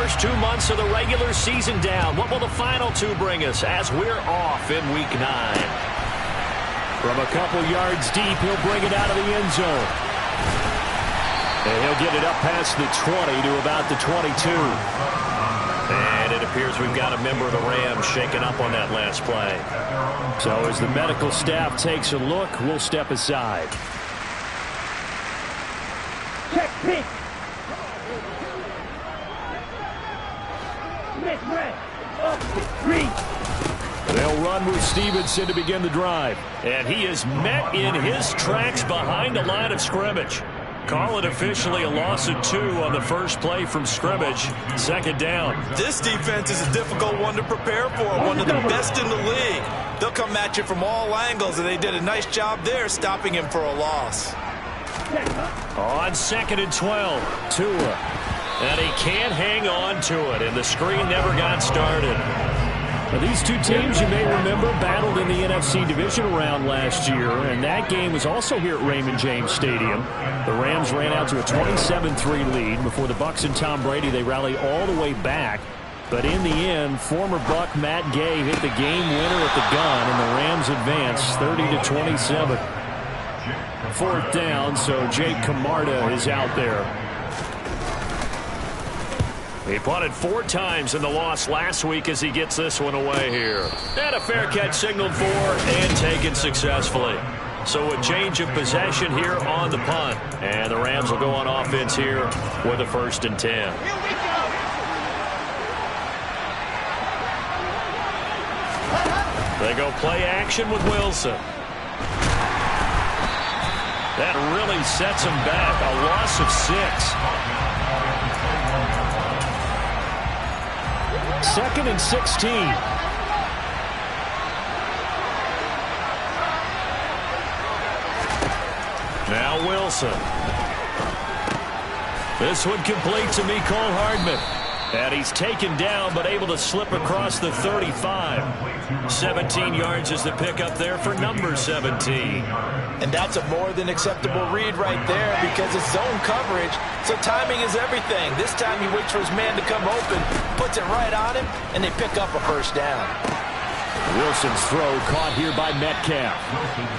first 2 months of the regular season down. What will the final two bring us as we're off in Week 9? From a couple yards deep, he'll bring it out of the end zone. And he'll get it up past the 20 to about the 22. And it appears we've got a member of the Rams shaken up on that last play. So as the medical staff takes a look, we'll step aside. Check pitch. They'll run with Stevenson to begin the drive. And he is met in his tracks behind the line of scrimmage. Call it officially a loss of 2 on the first play from scrimmage. Second down. This defense is a difficult one to prepare for, one of the best in the league. They'll come at you from all angles, and they did a nice job there stopping him for a loss. On 2nd and 12, Tua. And he can't hang on to it, and the screen never got started. Now, these two teams, you may remember, battled in the NFC divisional round last year, and that game was also here at Raymond James Stadium. The Rams ran out to a 27-3 lead. Before the Bucs and Tom Brady, they rallied all the way back. But in the end, former Buck Matt Gay hit the game winner at the gun, and the Rams advanced 30-27. 4th down, so Jake Camarda is out there. He punted 4 times in the loss last week as he gets this one away here. And a fair catch signaled for and taken successfully. So a change of possession here on the punt. And the Rams will go on offense here with a 1st and 10. They go play action with Wilson. That really sets him back. A loss of 6. 2nd and 16. Now Wilson. This one complete to Mecole Hardman. And he's taken down but able to slip across the 35. 17 yards is the pickup there for number 17. And that's a more than acceptable read right there because it's zone coverage, so timing is everything. This time he waits for his man to come open, puts it right on him, and they pick up a 1st down. Wilson's throw caught here by Metcalf.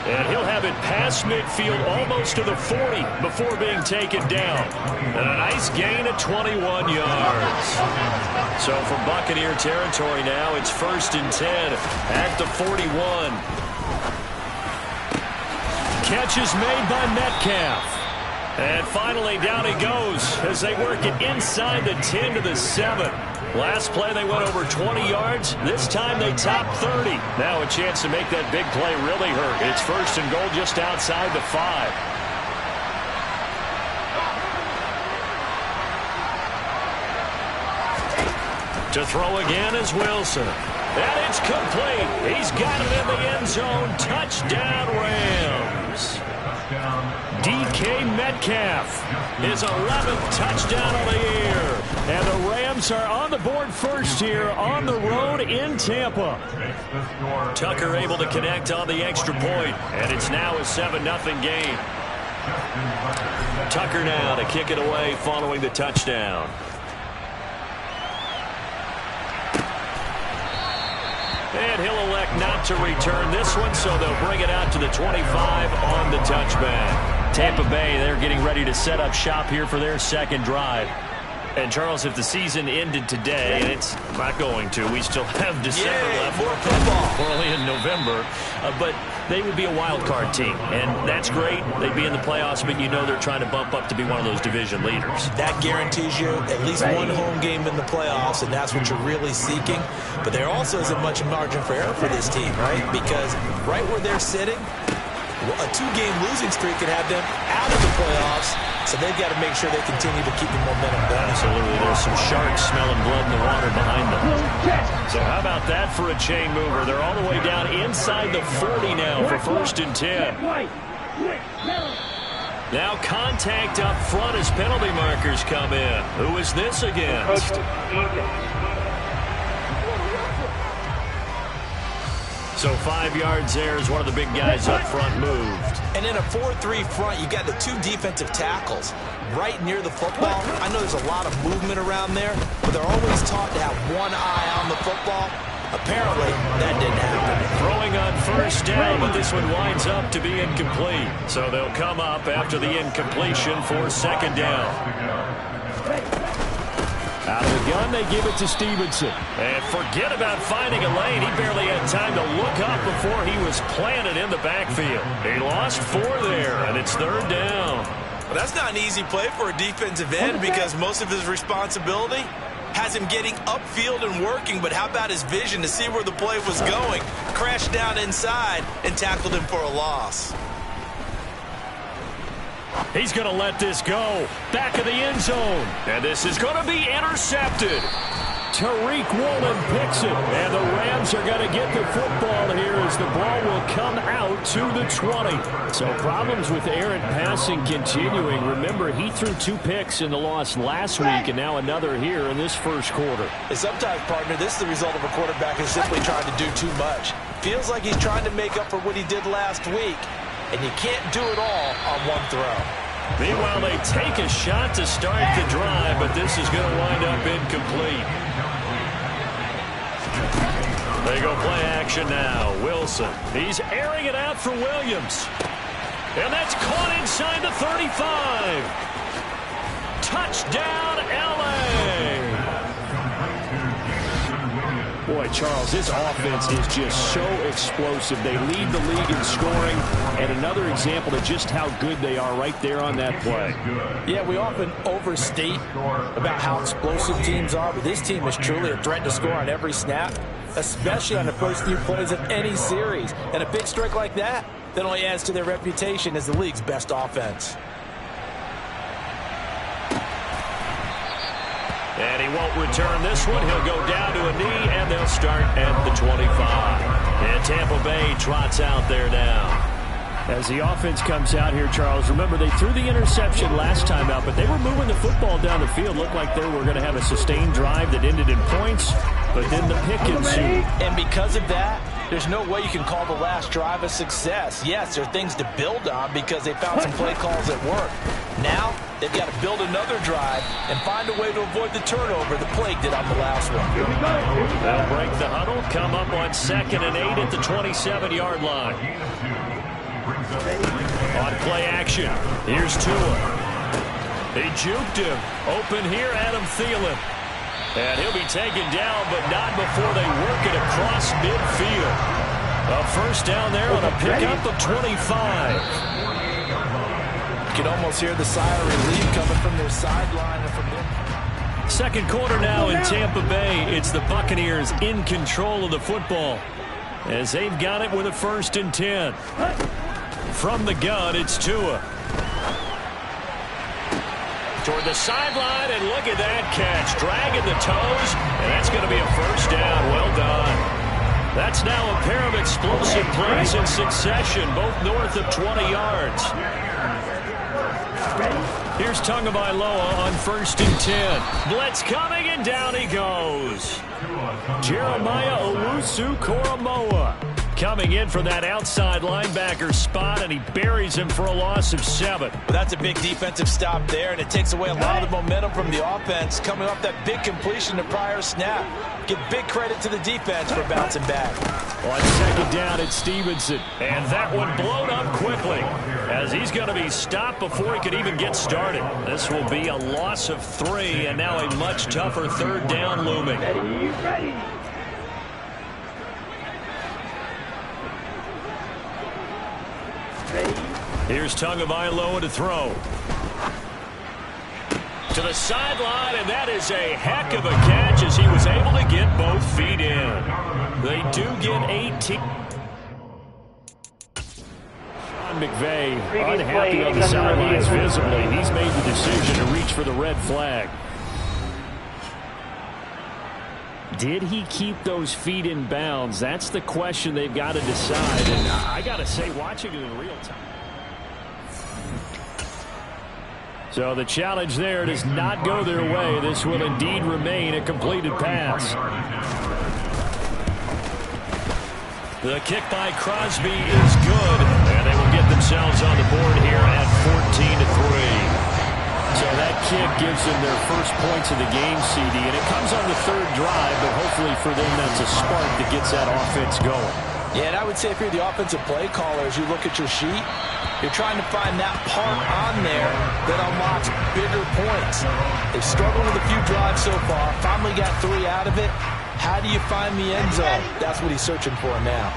And he'll have it past midfield almost to the 40 before being taken down. And a nice gain of 21 yards. So from Buccaneer territory now, it's 1st and 10 at the 41. Catch is made by Metcalf. And finally down he goes as they work it inside the 10 to the 7. Last play they went over 20 yards. This time they top 30. Now a chance to make that big play really hurt. It's 1st and goal just outside the 5. To throw again is Wilson. And it's complete. He's got it in the end zone. Touchdown Rams. DK Metcalf, his 11th touchdown of the year. And the Rams are on the board first here on the road in Tampa. Tucker able to connect on the extra point, and it's now a 7-0 game. Tucker now to kick it away following the touchdown. And he'll elect not to return this one, so they'll bring it out to the 25 on the touchback. Tampa Bay, they're getting ready to set up shop here for their 2nd drive. And, Charles, if the season ended today, and it's not going to, we still have December left. More football. We're only in November. But they would be a wild card team, and that's great. They'd be in the playoffs, but you know they're trying to bump up to be one of those division leaders. That guarantees you at least one home game in the playoffs, and that's what you're really seeking. But there also isn't much margin for error for this team, right? Because right where they're sitting, a 2-game losing streak could have them out of the playoffs, so they've got to make sure they continue to keep the momentum going. Absolutely. There's some sharks smelling blood in the water behind them. So how about that for a chain mover? They're all the way down inside the 40 now for 1st and 10. Now contact up front as penalty markers come in. Who is this against? So 5 yards there as one of the big guys up front moved. And in a 4-3 front, you've got the 2 defensive tackles right near the football. I know there's a lot of movement around there, but they're always taught to have one eye on the football. Apparently, that didn't happen. Throwing on first down, but this one winds up to be incomplete. So they'll come up after the incompletion for second down. Out of the gun, they give it to Stevenson. And forget about finding a lane. He barely had time to look up before he was planted in the backfield. He lost 4 there, and it's third down. Well, that's not an easy play for a defensive end because most of his responsibility has him getting upfield and working, but how about his vision to see where the play was going? Crashed down inside and tackled him for a loss. He's going to let this go. Back of the end zone. And this is going to be intercepted. Tariq Woolen picks it. And the Rams are going to get the football here as the ball will come out to the 20. So problems with errant passing continuing. Remember, he threw 2 picks in the loss last week and now another here in this first quarter. And sometimes, partner, this is the result of a quarterback who's simply trying to do too much. Feels like he's trying to make up for what he did last week. And you can't do it all on one throw. Meanwhile, they take a shot to start the drive, but this is going to wind up incomplete. They go play action now. Wilson. He's airing it out for Williams. And that's caught inside the 35. Touchdown, L.A. Boy, Charles, this offense is just so explosive. They lead the league in scoring, and another example of just how good they are right there on that play. Yeah, we often overstate about how explosive teams are, but this team is truly a threat to score on every snap, especially on the first few plays of any series. And a big strike like that only adds to their reputation as the league's best offense. And he won't return this one. He'll go down to a knee, and they'll start at the 25. And Tampa Bay trots out there now. As the offense comes out here, Charles, remember they threw the interception last time out, but they were moving the football down the field. Looked like they were going to have a sustained drive that ended in points, but then the pick ensued. And because of that, there's no way you can call the last drive a success. Yes, there are things to build on because they found some play calls that work. Now, they've got to build another drive and find a way to avoid the turnover the Plague did on the last one. They'll break the huddle, come up on 2nd and 8 at the 27-yard line. On play action, here's Tua. He juked him. Open here, Adam Thielen. And he'll be taken down, but not before they work it across midfield. A first down there on a pickup of 25. You can almost hear the sigh of relief coming from their sideline and from their... Second quarter now in Tampa Bay. It's the Buccaneers in control of the football as they've got it with a 1st and 10. From the gun, it's Tua. Toward the sideline, and look at that catch. Dragging the toes, and that's going to be a first down. Well done. That's now a pair of explosive plays in succession, both north of 20 yards. Here's Tagovailoa on 1st and 10. Blitz coming, and down he goes. Jeremiah Owusu-Koramoah coming in for that outside linebacker spot, and he buries him for a loss of 7. Well, that's a big defensive stop there, and it takes away a lot of the momentum from the offense coming off that big completion the prior snap. Give big credit to the defense for bouncing back. On 2nd down, it's Stevenson, and that one blown up quickly as he's going to be stopped before he could even get started. This will be a loss of 3, and now a much tougher 3rd down looming. Ready. Here's Tagovailoa to throw. To the sideline, and that is a heck of a catch as he was able to get both feet in. They do get 18. Sean McVay unhappy on the sidelines visibly. He's made the decision to reach for the red flag. Did he keep those feet in bounds? That's the question they've got to decide. And I got to say, watching it in real time. So the challenge there does not go their way. This will indeed remain a completed pass. The kick by Crosby is good, and they will get themselves on the board here at 14-3. So that kick gives them their first points of the game, CD, and it comes on the third drive, but hopefully for them that's a spark that gets that offense going. Yeah, and I would say if you're the offensive play caller, as you look at your sheet, you're trying to find that part on there that unlocks bigger points. They've struggled with a few drives so far, finally got 3 out of it. How do you find the end zone? That's what he's searching for now.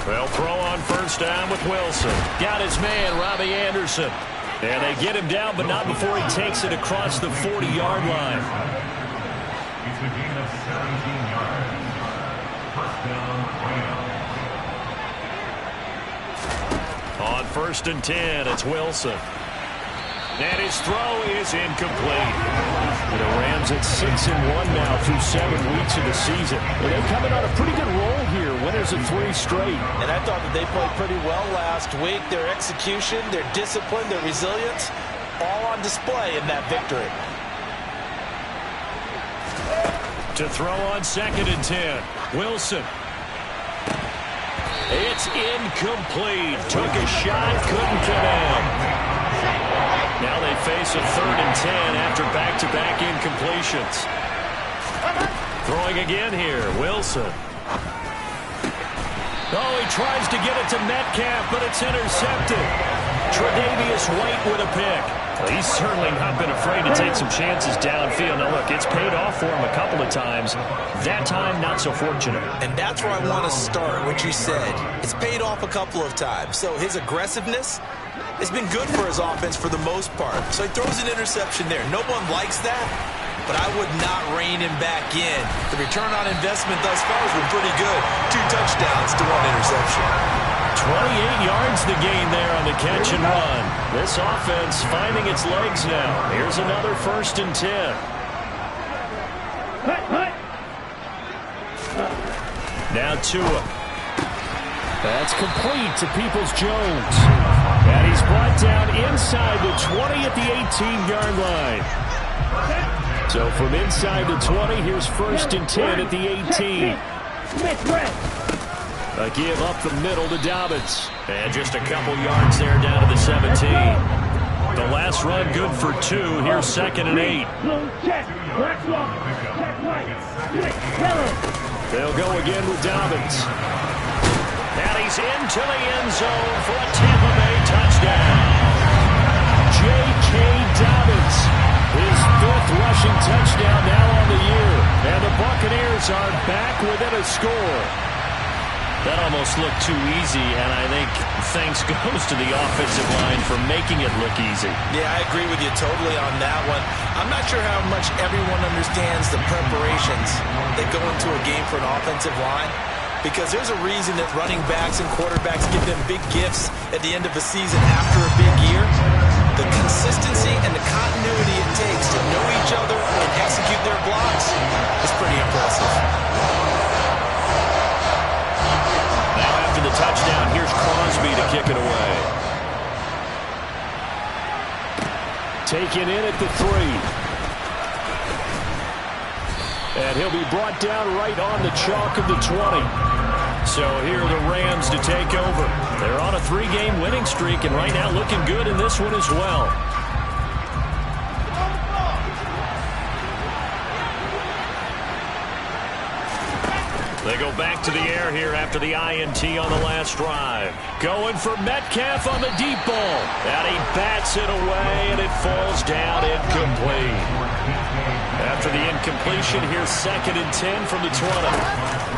They'll throw on first down with Wilson. Got his man, Robbie Anderson. And they get him down, but not before he takes it across the 40-yard line. It's a gain of 17 yards. First down, On 1st and 10, it's Wilson. And his throw is incomplete. The Rams at 6-1 now through 7 weeks of the season. Well, they're coming on a pretty good roll here. Winners of 3 straight. And I thought that they played pretty well last week. Their execution, their discipline, their resilience, all on display in that victory. To throw on 2nd and 10, Wilson. It's incomplete. Took a shot, couldn't get in. Now they face a 3rd and 10 after back-to-back incompletions. Throwing again here, Wilson. Oh, he tries to get it to Metcalf, but it's intercepted. Tre'Davious White with a pick. Well, he's certainly not been afraid to take some chances downfield. Now, look, it's paid off for him a couple of times. That time, not so fortunate. And that's where I want to start, what you said. It's paid off a couple of times. So his aggressiveness has been good for his offense for the most part. So he throws an interception there. No one likes that, but I would not rein him back in. The return on investment thus far has been pretty good. 2 touchdowns to 1 interception. 28 yards the gain there on the catch and run. This offense finding its legs now. Here's another 1st and 10. Now Tua. That's complete to Peoples-Jones. And he's brought down inside the 20 at the 18-yard line. So from inside the 20, here's 1st and 10 at the 18. A give up the middle to Dobbins. And just a couple yards there down to the 17. The last run good for 2. Here's 2nd and 8. They'll go again with Dobbins. And he's into the end zone for a Tampa Bay touchdown. J.K. Dobbins, his 5th rushing touchdown now on the year. And the Buccaneers are back within a score. That almost looked too easy, and I think thanks goes to the offensive line for making it look easy. Yeah, I agree with you totally on that one. I'm not sure how much everyone understands the preparations that go into a game for an offensive line, because there's a reason that running backs and quarterbacks give them big gifts at the end of a season after a big year. The consistency and the continuity it takes to know each other and execute their blocks is pretty impressive. Now after the touchdown, here's Crosby to kick it away. Taken in at the 3. And he'll be brought down right on the chalk of the 20. So here are the Rams to take over. They're on a 3-game winning streak, and right now looking good in this one as well. They go back to the air here after the INT on the last drive. Going for Metcalf on the deep ball. And he bats it away, and it falls down incomplete. After the incompletion, here's 2nd and 10 from the 20.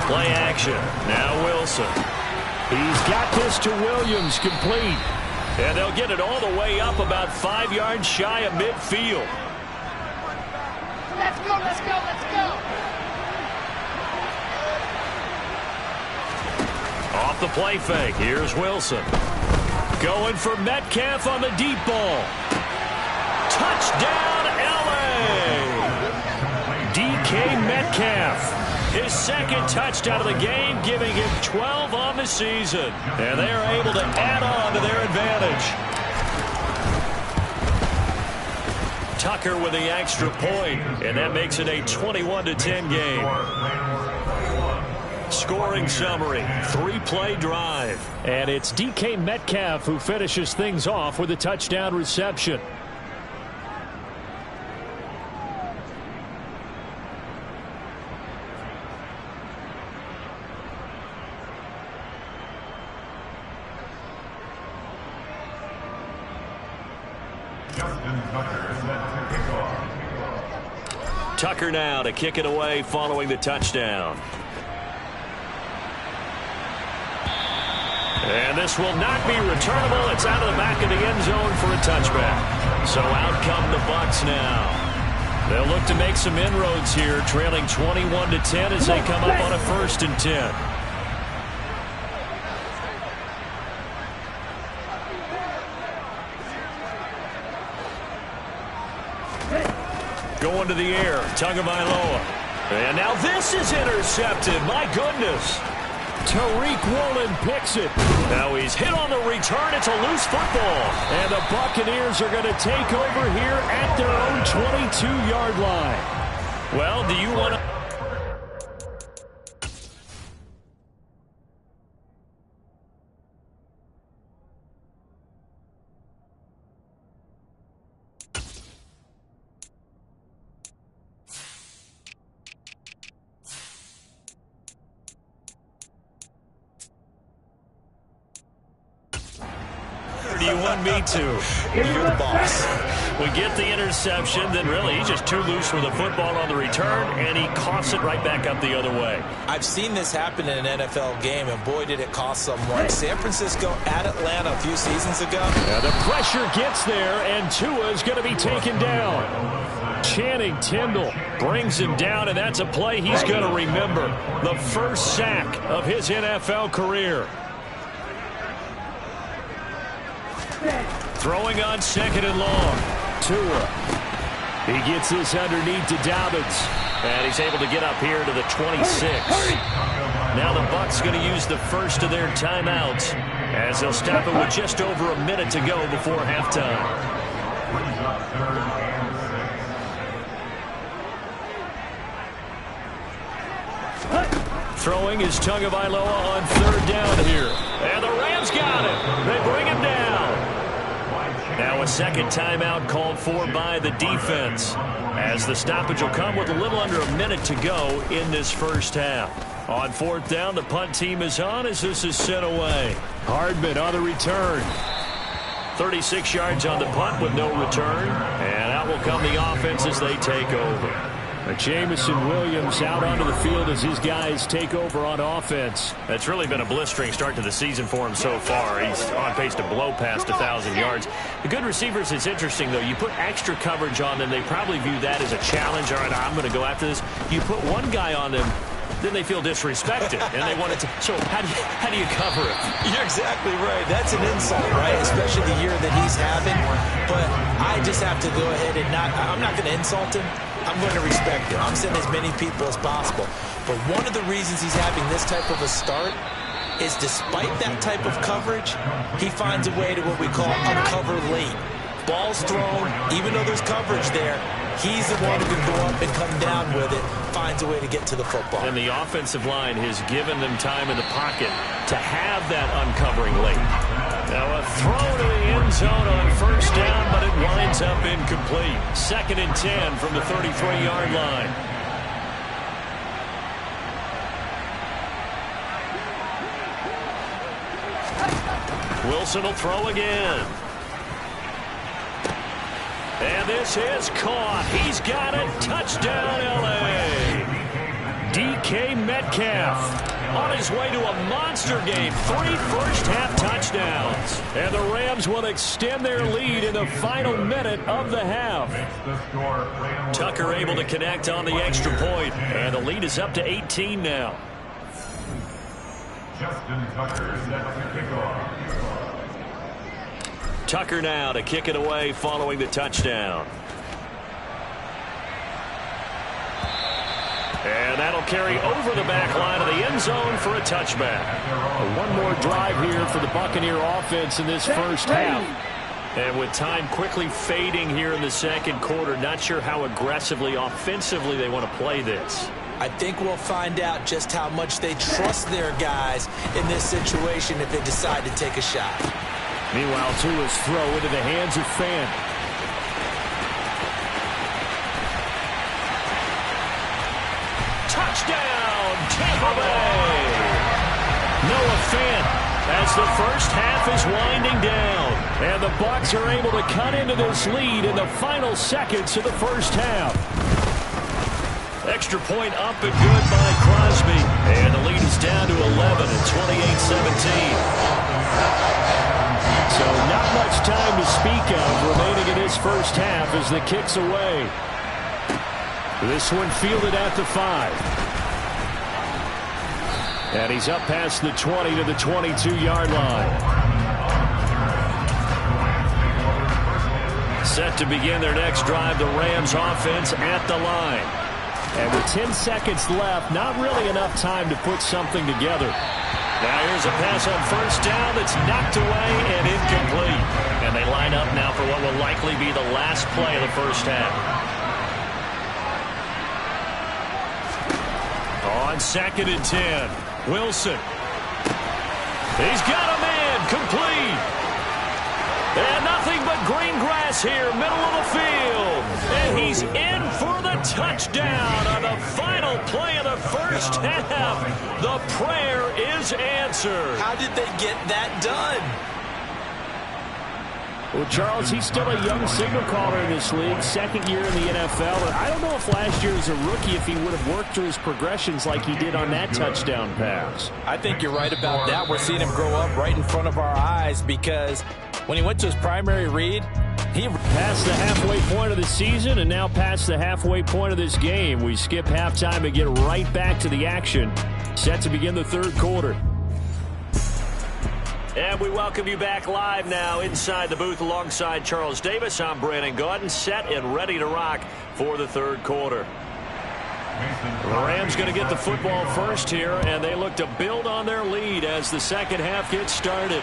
Play action. Now Wilson. He's got this to Williams, complete. And they'll get it all the way up about 5 yards shy of midfield. Let's go, let's go, let's go. Off the play fake, here's Wilson. Going for Metcalf on the deep ball. Touchdown, L.A. DK Metcalf. His second touchdown of the game, giving him 12 on the season. And they are able to add on to their advantage. Tucker with the extra point, and that makes it a 21-10 game. Scoring summary, 3-play drive. And it's DK Metcalf who finishes things off with a touchdown reception. Tucker now to kick it away following the touchdown. And this will not be returnable. It's out of the back of the end zone for a touchback. So out come the Bucs now. They'll look to make some inroads here, trailing 21-10 as they come up on a 1st and 10. Going to the air, Tagovailoa. And now this is intercepted. My goodness. Tariq Woolen picks it. Now he's hit on the return. It's a loose football. And the Buccaneers are going to take over here at their own 22-yard line. Well, do you want to... do you want me to? You're the boss. We get the interception, then really he's just too loose with the football on the return, and he coughs it right back up the other way. I've seen this happen in an NFL game, and boy, did it cost someone. San Francisco at Atlanta a few seasons ago. Now the pressure gets there, and Tua is going to be taken down. Channing Tindall brings him down, and that's a play he's going to remember. The first sack of his NFL career. Throwing on 2nd and long. Tua. He gets this underneath to Dobbins. And he's able to get up here to the 26. Now the Bucs going to use the first of their timeouts as they'll stop it with just over a minute to go before halftime. Throwing is Tagovailoa on 3rd down here. And the Rams got it. They bring him down. Now a second timeout called for by the defense, as the stoppage will come with a little under a minute to go in this first half. On 4th down, the punt team is on as this is sent away. Hardman on the return. 36 yards on the punt with no return, and out will come the offense as they take over. Jamison Williams out onto the field as his guys take over on offense. It's really been a blistering start to the season for him so far. He's on pace to blow past 1,000 yards. The good receivers, it's interesting, though. You put extra coverage on them, they probably view that as a challenge. All right, I'm going to go after this. You put one guy on them, then they feel disrespected, and they want it to. So how do you cover it? You're exactly right. That's an insult, right? Especially the year that he's having. But I just have to go ahead and I'm not going to insult him. I'm going to respect him. I'm sending as many people as possible. But one of the reasons he's having this type of a start is despite that type of coverage, he finds a way to what we call uncover late. Ball's thrown, even though there's coverage there, he's the one who can go up and come down with it, finds a way to get to the football. And the offensive line has given them time in the pocket to have that uncovering late. Now a throw to the end zone on 1st down, but it winds up incomplete. 2nd and 10 from the 33-yard line. Wilson will throw again. And this is caught. He's got it. Touchdown, L.A. DK Metcalf on his way to a monster game. 3 first-half touchdowns. And the Rams will extend their lead in the final minute of the half. Tucker able to connect on the extra point. And the lead is up to 18 now. Justin Tucker sets the kickoff. Tucker now to kick it away following the touchdown. And that'll carry over the back line of the end zone for a touchback. One more drive here for the Buccaneer offense in this first half. And with time quickly fading here in the second quarter, not sure how aggressively, offensively they want to play this. I think we'll find out just how much they trust their guys in this situation if they decide to take a shot. Meanwhile, Tua's throw into the hands of Fant. Touchdown, Tampa Bay! Noah Fant as the first half is winding down. And the Bucs are able to cut into this lead in the final seconds of the first half. Extra point up and good by Crosby. And the lead is down to 11 at 28-17. So not much time to speak of remaining in this first half as the kick's away. This one fielded at the 5. And he's up past the 20 to the 22-yard line. Set to begin their next drive, the Rams offense at the line. And with 10 seconds left, not really enough time to put something together. Now here's a pass on first down that's knocked away and incomplete. And they line up now for what will likely be the last play of the first half. On 2nd and 10, Wilson. He's got a man, complete. And nothing but green grass here, middle of the field. And he's in for the touchdown on the final play of the first half. The prayer is answered. How did they get that done? Well, Charles, he's still a young signal caller in this league, second year in the NFL. And I don't know if last year as a rookie if he would have worked through his progressions like he did on that touchdown pass. I think you're right about that. We're seeing him grow up right in front of our eyes because when he went to his primary read, he passed the halfway point of the season and now past the halfway point of this game. We skip halftime and get right back to the action. Set to begin the third quarter. And we welcome you back live now inside the booth alongside Charles Davis. I'm Brandon Gaudin, set and ready to rock for the third quarter. The Rams going to get the football first here, and they look to build on their lead as the second half gets started.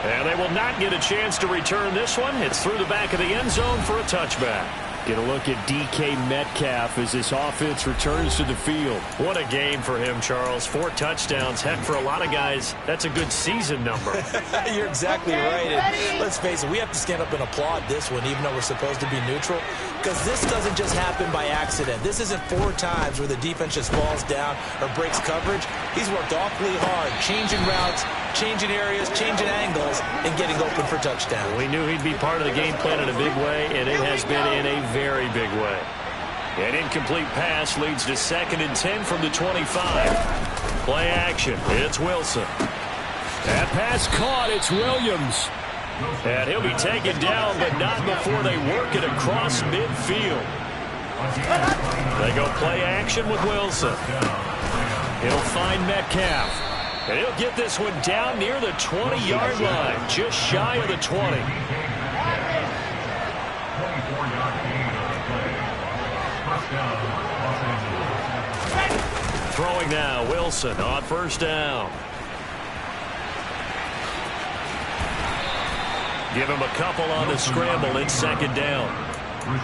And they will not get a chance to return this one. It's through the back of the end zone for a touchback. Get a look at DK Metcalf as this offense returns to the field. What a game for him, Charles. 4 touchdowns. Heck, for a lot of guys, that's a good season number. You're exactly right. And let's face it, we have to stand up and applaud this one, even though we're supposed to be neutral, because this doesn't just happen by accident. This isn't 4 times where the defense just falls down or breaks coverage. He's worked awfully hard, changing routes, changing areas, changing angles, and getting open for touchdown. We knew he'd be part of the game plan in a big way, and it has been in a very big way. An incomplete pass leads to 2nd and 10 from the 25. Play action. It's Wilson. That pass caught. It's Williams. And he'll be taken down, but not before they work it across midfield. They go play action with Wilson. He'll find Metcalf. And he'll get this one down near the 20-yard line, just shy of the 20. Throwing now, Wilson on first down. Give him a couple on the scramble in 2nd down.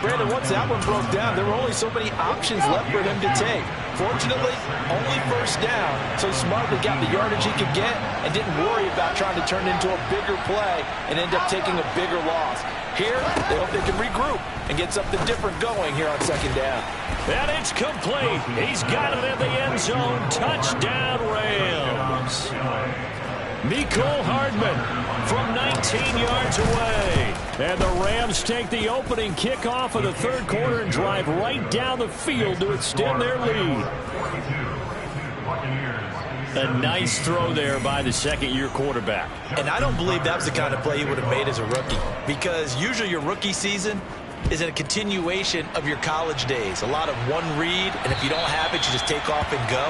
Brandon, once that one broke down, there were only so many options left for him to take. Fortunately, only first down, so he smartly got the yardage he could get and didn't worry about trying to turn it into a bigger play and end up taking a bigger loss. Here, they hope they can regroup and get something different going here on 2nd down. And it's complete. He's got it in the end zone. Touchdown, Rams. Mecole Hardman from 19 yards away. And the Rams take the opening kickoff of the third quarter and drive right down the field to extend their lead. A nice throw there by the 2nd-year quarterback. And I don't believe that was the kind of play he would have made as a rookie, because usually your rookie season is a continuation of your college days. A lot of one read, and if you don't have it, you just take off and go.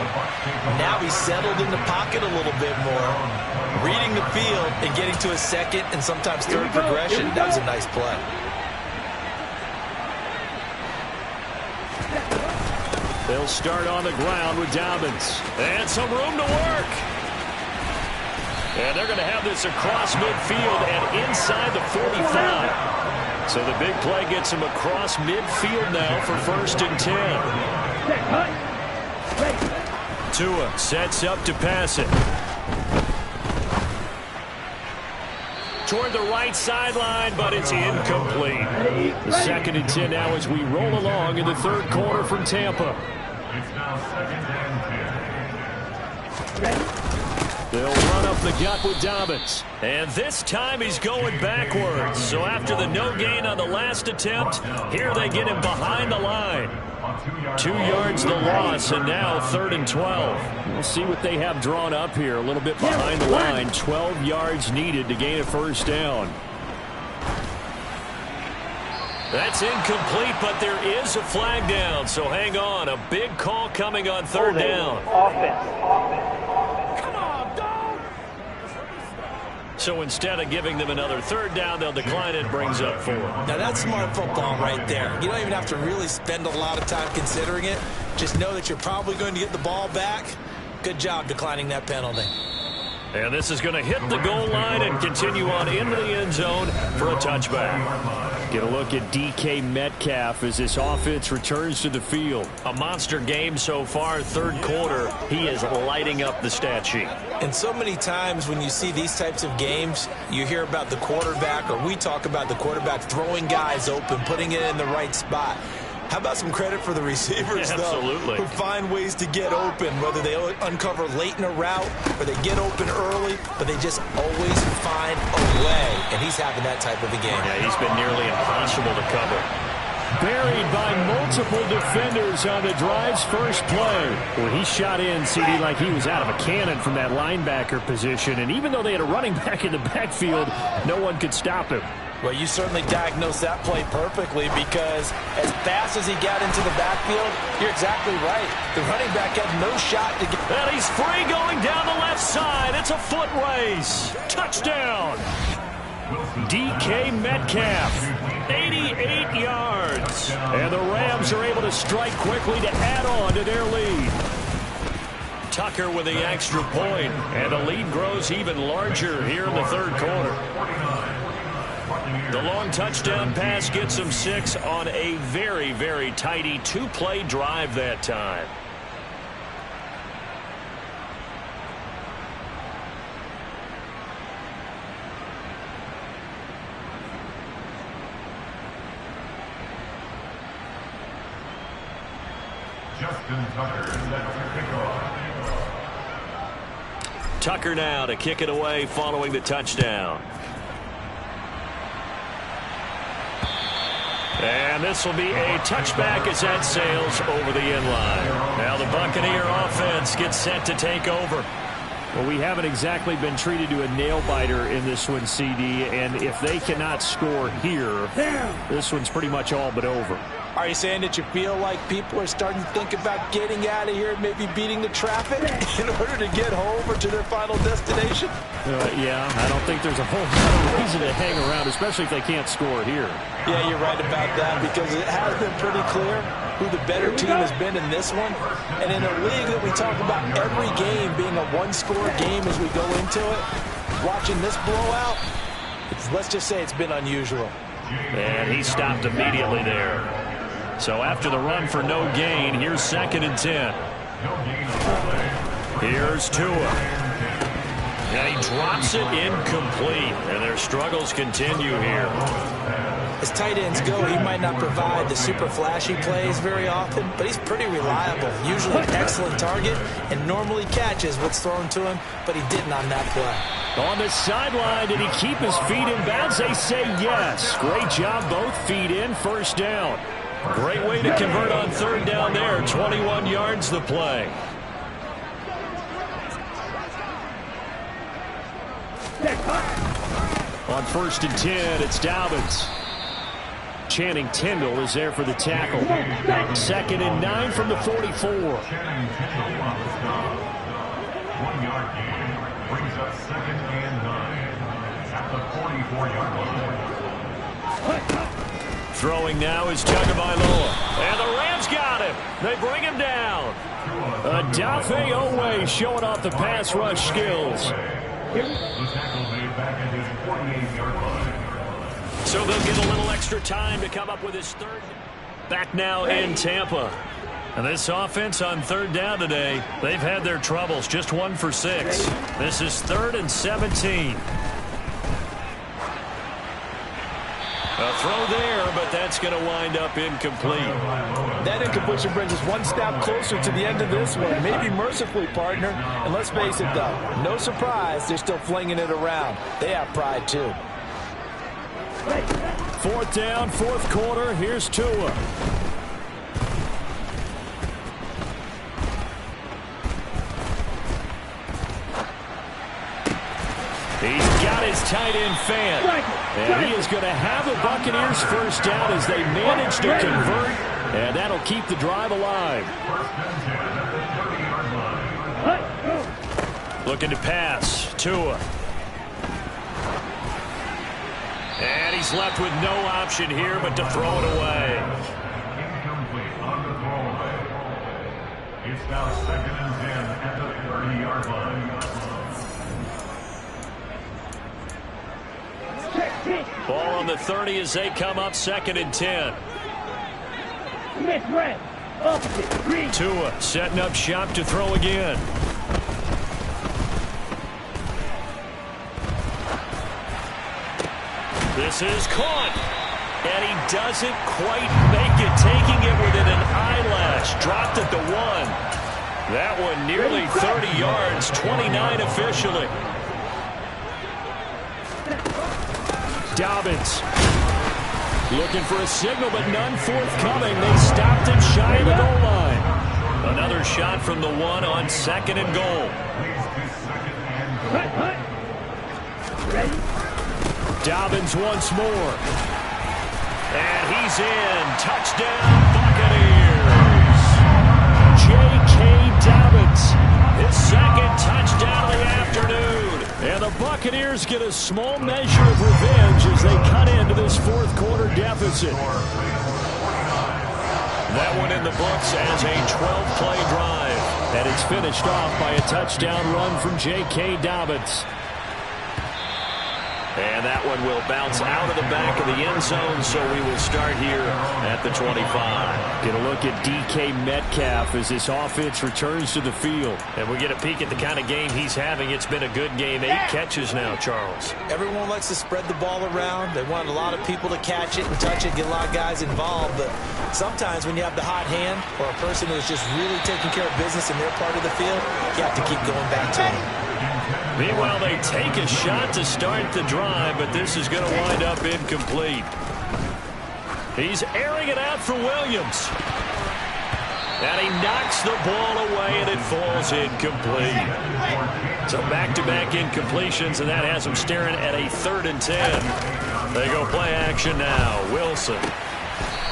Now he's settled in the pocket a little bit more, reading the field and getting to a second and sometimes third progression. That was a nice play. They'll start on the ground with Dobbins. And some room to work. And they're going to have this across midfield and inside the 45. So the big play gets him across midfield now for 1st and 10. Tua sets up to pass it. Toward the right sideline, but it's incomplete. The 2nd and 10 now as we roll along in the 3rd quarter from Tampa. It's now 2nd and 10. They'll run up the gut with Dobbins. And this time he's going backwards. So after the no gain on the last attempt, here they get him behind the line. 2 yards the loss, and now 3rd and 12. We'll see what they have drawn up here. A little bit behind the line. 12 yards needed to gain a 1st down. That's incomplete, but there is a flag down. So hang on. A big call coming on 3rd down. Come on, dog. So instead of giving them another 3rd down, they'll decline it, brings up 4. Now that's smart football right there. You don't even have to really spend a lot of time considering it. Just know that you're probably going to get the ball back. Good job declining that penalty. And this is going to hit the goal line and continue on into the end zone for a touchback. Get a look at DK Metcalf as this offense returns to the field. A monster game so far, 3rd quarter. He is lighting up the stat sheet. And so many times when you see these types of games, you hear about the quarterback, or we talk about the quarterback throwing guys open, putting it in the right spot. How about some credit for the receivers, Absolutely. though, who find ways to get open, whether they uncover late in a route or they get open early, but they just always find a way. And he's having that type of a game. Yeah, he's been nearly impossible to cover. Buried by multiple defenders on the drive's first play. Well, he shot in, CD, like he was out of a cannon from that linebacker position. And even though they had a running back in the backfield, no one could stop him. Well, you certainly diagnosed that play perfectly, because as fast as he got into the backfield, you're exactly right. The running back had no shot to get. And he's free going down the left side. It's a foot race. Touchdown. DK Metcalf, 88 yards. And the Rams are able to strike quickly to add on to their lead. Tucker with the extra point, and the lead grows even larger here in the 3rd quarter. The long touchdown pass gets him 6 on a very, very tidy 2-play drive that time. Justin Tucker set to kick off. Tucker now to kick it away following the touchdown. And this will be a touchback as that sails over the end line. Now the Buccaneer offense gets set to take over. Well, we haven't exactly been treated to a nail-biter in this one, CD, and if they cannot score here, this one's pretty much all but over. Are you saying that you feel like people are starting to think about getting out of here and maybe beating the traffic in order to get home or to their final destination? Yeah, I don't think there's a whole lot of reason to hang around, especially if they can't score here. Yeah, you're right about that, because it has been pretty clear who the better team has been in this one. And in a league that we talk about every game being a one-score game as we go into it, watching this blowout, let's just say it's been unusual. And he stopped immediately there. So after the run for no gain, here's 2nd and 10. Here's Tua. And he drops it incomplete. And their struggles continue here. As tight ends go, he might not provide the super flashy plays very often, but he's pretty reliable. Usually an excellent target and normally catches what's thrown to him, but he didn't on that play. On the sideline, did he keep his feet in bounds? They say yes. Great job, both feet in, 1st down. Great way to convert on 3rd down there. 21 yards the play. On 1st and 10, it's Dobbins. Channing Tindall is there for the tackle. 2nd and 9 from the 44. Channing Tindall on the stop. 1-yard gain brings up 2nd and 9 at the 44-yard line. Throwing now is Tagovailoa. And the Rams got him. They bring him down. Odafe Oweh showing off the pass rush skills. The tackle made back at his 48-yard line. So they'll get a little extra time to come up with his third. Back now in Tampa. And this offense on third down today, they've had their troubles. Just 1 for 6. This is 3rd and 17. A throw there, but that's going to wind up incomplete. That incompletion brings us one step closer to the end of this one. Maybe mercifully, partner. And let's face it, though, no surprise, they're still flinging it around. They have pride, too. 4th down, 4th quarter. Here's Tua. He's got his tight end fan. And he is going to have the Buccaneers first down as they manage to convert. And that'll keep the drive alive. Looking to pass. Tua. And he's left with no option here but to throw it away. Incomplete on the throwaway. It's now 2nd and 10 at the 30-yard line. Ball on the 30 as they come up 2nd and 10. Tua setting up shop to throw again. This is caught. And he doesn't quite make it, taking it within an eyelash. Dropped at the 1. That one nearly 30 yards, 29 officially. Dobbins looking for a signal, but none forthcoming. They stopped it shy of the goal line. Another shot from the 1 on 2nd and goal. Dobbins once more. And he's in. Touchdown, Buccaneers. J.K. Dobbins, his 2nd touchdown of the afternoon. And the Buccaneers get a small measure of revenge as they cut into this 4th quarter deficit. That one in the books as a 12-play drive. And it's finished off by a touchdown run from J.K. Dobbins. And that one will bounce out of the back of the end zone, so we will start here at the 25. Get a look at DK Metcalf as this offense returns to the field. And we get a peek at the kind of game he's having. It's been a good game. 8 catches now, Charles. Everyone likes to spread the ball around. They want a lot of people to catch it and touch it, get a lot of guys involved. But sometimes when you have the hot hand or a person who's just really taking care of business in their part of the field, you have to keep going back to them. Meanwhile, they take a shot to start the drive, but this is going to wind up incomplete. He's airing it out for Williams. And he knocks the ball away, and it falls incomplete. So back-to-back incompletions, and that has him staring at a 3rd and 10. They go play action now. Wilson.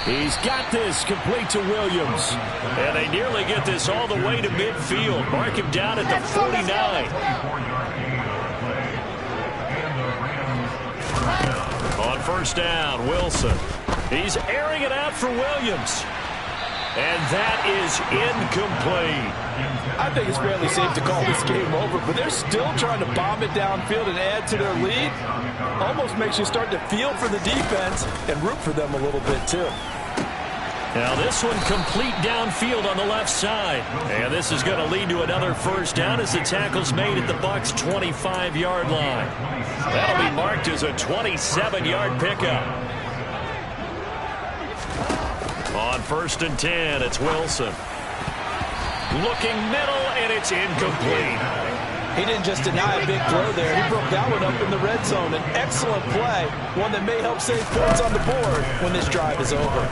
He's got this complete to Williams. And they nearly get this all the way to midfield. Mark him down at the 49. On 1st down, Wilson. He's airing it out for Williams. And that is incomplete. I think it's fairly safe to call this game over, but they're still trying to bomb it downfield and add to their lead. Almost makes you start to feel for the defense and root for them a little bit, too. Now this one complete downfield on the left side. And this is going to lead to another 1st down as the tackle's made at the Bucs' 25-yard line. That'll be marked as a 27-yard pickup. On 1st and 10, it's Wilson. Looking middle, and it's incomplete. He didn't just deny a big throw there. He broke that one up in the red zone. An excellent play, one that may help save points on the board when this drive is over.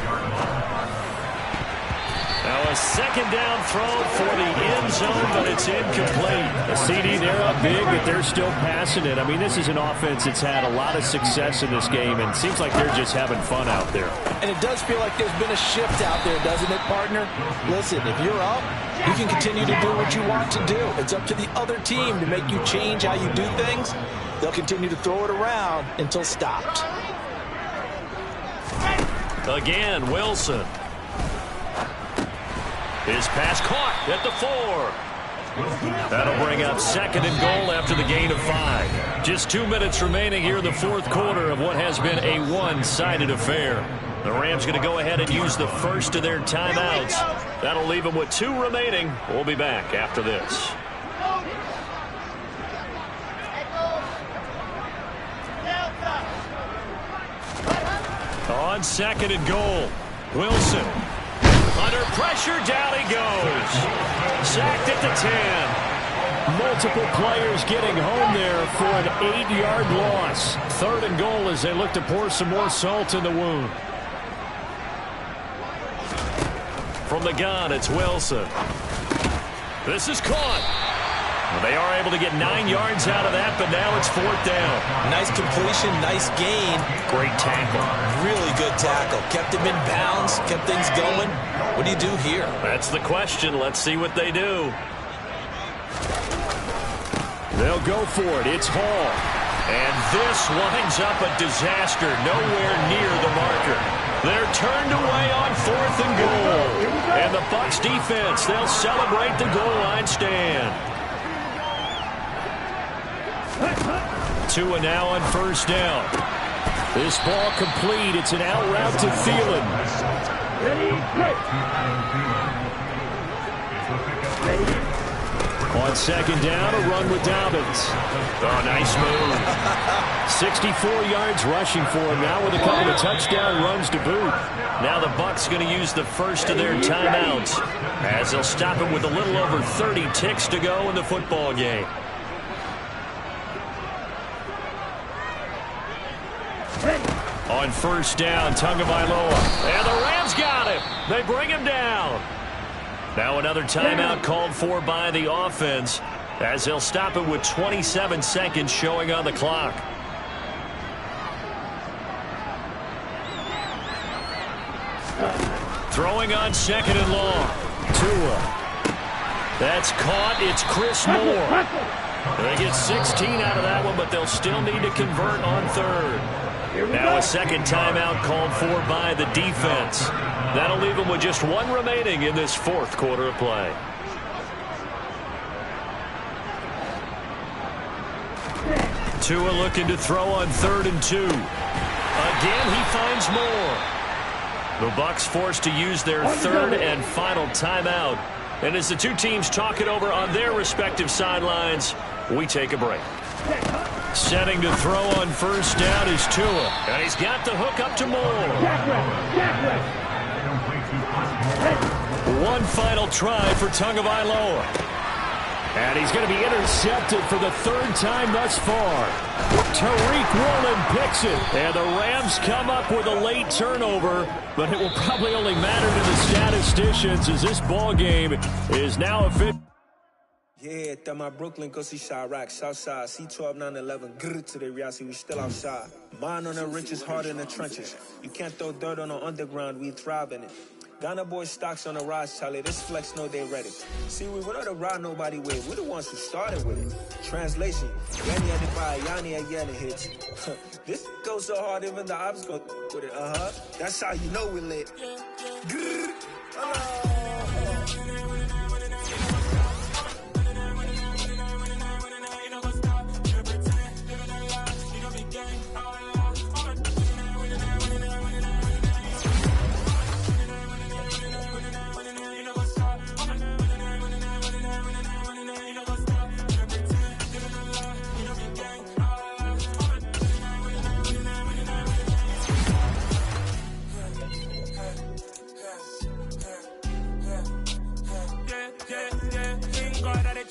Now a 2nd down throw for the end zone, but it's incomplete. A CD, they're up big, but they're still passing it. I mean, this is an offense that's had a lot of success in this game, and it seems like they're just having fun out there. And it does feel like there's been a shift out there, doesn't it, partner? Listen, if you're up, you can continue to do what you want to do. It's up to the other team to make you change how you do things. They'll continue to throw it around until stopped. Again, Wilson. His pass caught at the 4. That'll bring up 2nd and goal after the gain of 5. Just 2 minutes remaining here in the 4th quarter of what has been a one-sided affair. The Rams going to go ahead and use the first of their timeouts. That'll leave them with 2 remaining. We'll be back after this. On 2nd and goal, Wilson. Under pressure, down he goes. Sacked at the 10. Multiple players getting home there for an 8-yard loss. 3rd and goal as they look to pour some more salt in the wound. From the gun, it's Wilson. This is caught. They are able to get 9 yards out of that, but now it's 4th down. Nice completion, nice gain. Great tackle. Really good tackle. Kept him in bounds, kept things going. What do you do here? That's the question. Let's see what they do. They'll go for it. It's Hall. And this winds up a disaster. Nowhere near the marker. They're turned away on 4th and goal. And the Bucs defense, they'll celebrate the goal line stand. Tua now on 1st down. This ball complete. It's an out route to Thielen. On 2nd down, a run with Dobbins. Oh, nice move. 64 yards rushing for him now with a couple of touchdown runs to boot. Now the Bucs going to use the first of their timeouts as they'll stop him with a little over 30 ticks to go in the football game. On 1st down, Tagovailoa. And the Rams got him. They bring him down. Now another timeout called for by the offense as they'll stop it with 27 seconds showing on the clock. Throwing on 2nd and long. Tua. That's caught. It's Chris Moore. They get 16 out of that one, but they'll still need to convert on 3rd. Now a 2nd timeout called for by the defense. That'll leave them with just 1 remaining in this 4th quarter of play. Tua looking to throw on 3rd and 2. Again, he finds more. The Bucs forced to use their 3rd and final timeout. And as the two teams talk it over on their respective sidelines, we take a break. Setting to throw on 1st down is Tua. And he's got the hook up to Moore. One final try for Tagovailoa. And he's going to be intercepted for the 3rd time thus far. Tariq Woolen picks it. And the Rams come up with a late turnover, but it will probably only matter to the statisticians as this ball game is now official. Yeah, that my Brooklyn, go see Chirac, Southside, C12, 911, grrr to the reality, we still outside. Mine on the riches, hard in the trenches. You can't throw dirt on the underground, we thrive in it. Ghana boys stocks on the rise, Charlie, this flex know they ready. See, we wouldn't ride nobody with, we're the ones who started with it. Translation, Yanni had to buy, Yanni again hits. This goes so hard, even the ops go with it, That's how you know we lit. Grrr,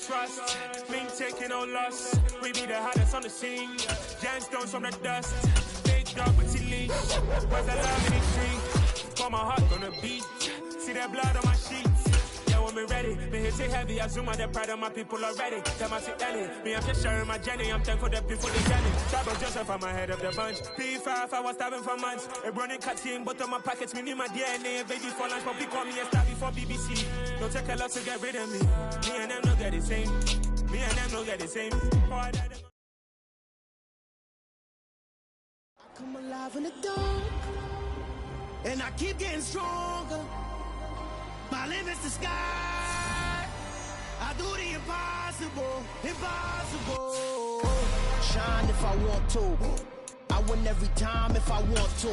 trust, me taking no loss. We be the hottest on the scene. Gemstones from the dust. Big dog with leash. Was the love in the street. Pour my heart on the beat. See that blood on my sheets. Yeah, when me ready, me hit it heavy. I zoom out the pride of my people already. Tell my sit Ellie. Me, I'm just sharing my journey. I'm thankful the people they journey. Trouble Joseph, I'm ahead of the bunch. P5, I was starving for months. A running cut team, but on my pockets, me need my DNA. Baby for lunch, but we call me a star before BBC. Don't take a lot to get rid of me. Me and them don't get the same. Me and them don't get the same. I come alive in the dark. And I keep getting stronger. My limit's the sky. I do the impossible, impossible. Shine if I want to. I win every time if I want to.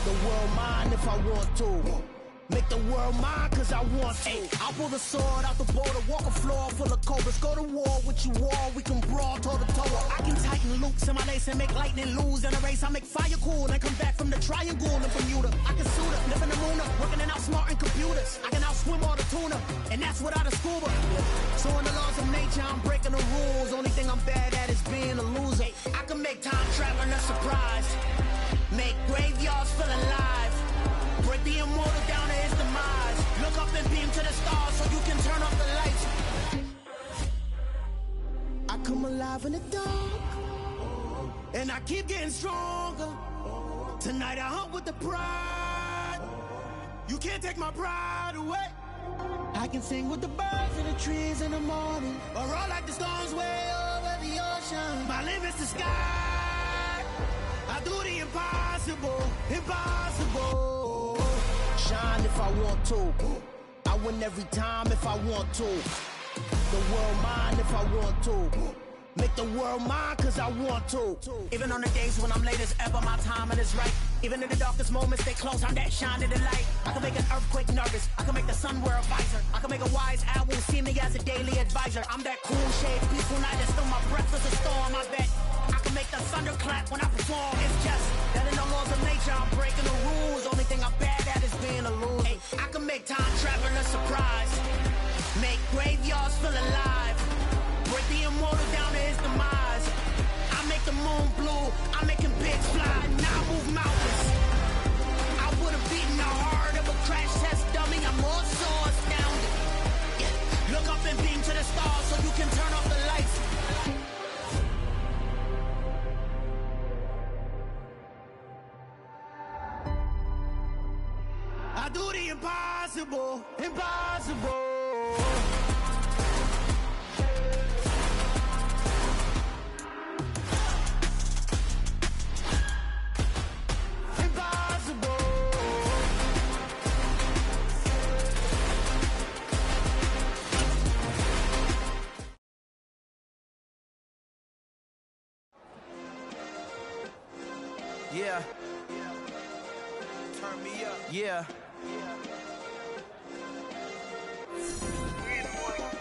The world mine if I want to. Make the world mine cause I want to. I'll pull the sword out the border, walk a floor full of cobras. Go to war with you all, we can brawl toe to toe. I can tighten loops in my lace and make lightning lose in a race. I make fire cool and come back from the triangle in Bermuda. I can suit up, live in the moon up, working and outsmarting computers. I can outswim all the tuna, and that's without a scuba. So in the laws of nature, I'm breaking the rules. Only thing I'm bad at is being a loser. I can make time traveling a surprise. Make graveyards feel alive. Break the immortal down to his demise. Look up and beam to the stars so you can turn off the lights. I come alive in the dark, and I keep getting stronger. Tonight I hunt with the pride. You can't take my pride away. I can sing with the birds and the trees in the morning, or roll like the storms way over the ocean. My limit's the sky. I do the impossible, impossible. Shine if I want to. I win every time if I want to. The world mine if I want to. Make the world mine cause I want to. Even on the days when I'm late as ever, my timing is right. Even in the darkest moments, stay close, I'm that shining the light. I can make an earthquake nervous, I can make the sun wear a visor. I can make a wise owl see me as a daily advisor. I'm that cool shade, peaceful night, and still my breath is a storm. I bet I can make the thunder clap when I perform. It's just that in the laws of nature, I'm breaking the rules. Only thing I'm bad at is being a loser. Hey, I can make time traveling a surprise. Make graveyards feel alive. Break the immortal down to his demise. I make the moon blue, I'm making pigs fly, and I move mountains. I would've beaten the heart of a crash test dummy. I'm more so astounded. Yeah. Look up and beam to the stars so you can turn off the lights. I do the impossible, impossible. Yeah. Turn me up. Yeah.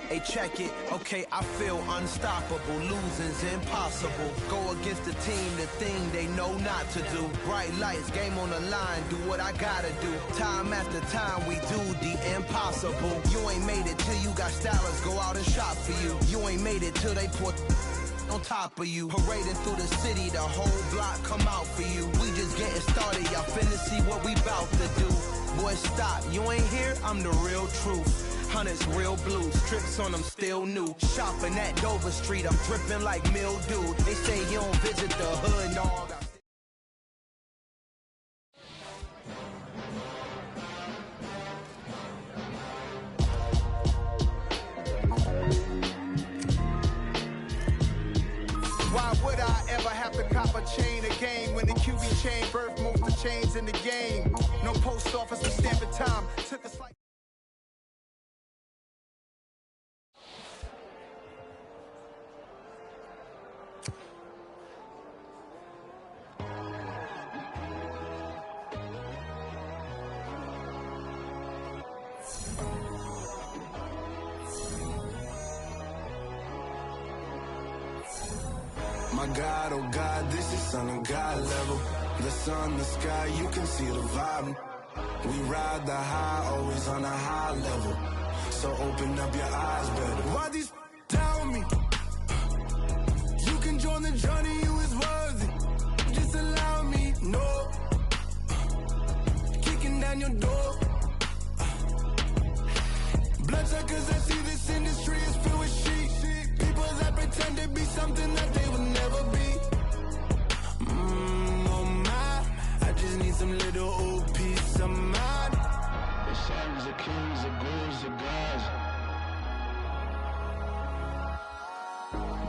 Hey, check it. Okay, I feel unstoppable. Losing's impossible. Go against the team, the thing they know not to do. Bright lights, game on the line, do what I gotta do. Time after time, we do the impossible. You ain't made it till you got stylists go out and shop for you. You ain't made it till they put on top of you. Parading through the city, the whole block come out for you. We just getting started, y'all finna see what we bout to do. Boy, stop, you ain't here, I'm the real truth. Hunters, real blues, trips on them still new. Shopping at Dover Street, I'm dripping like mildew. They say you don't visit the hood, no. Why would I ever have to cop a chain again when the QB chain birthed most of the chains in the game? No post office to stamp in time. Took a slight. My God, oh God, this is son of God level. The sun, the sky, you can see the vibe. We ride the high, always on a high level. So open up your eyes better. Why these tell me? You can join the journey, you is worthy. Just allow me, no. Kicking down your door. Bloodsuckers, I see this industry is filled with sheep. People that pretend to be something that they will never be. Oh my, I just need some little old peace of mind. The sons of kings, the ghouls, the gods.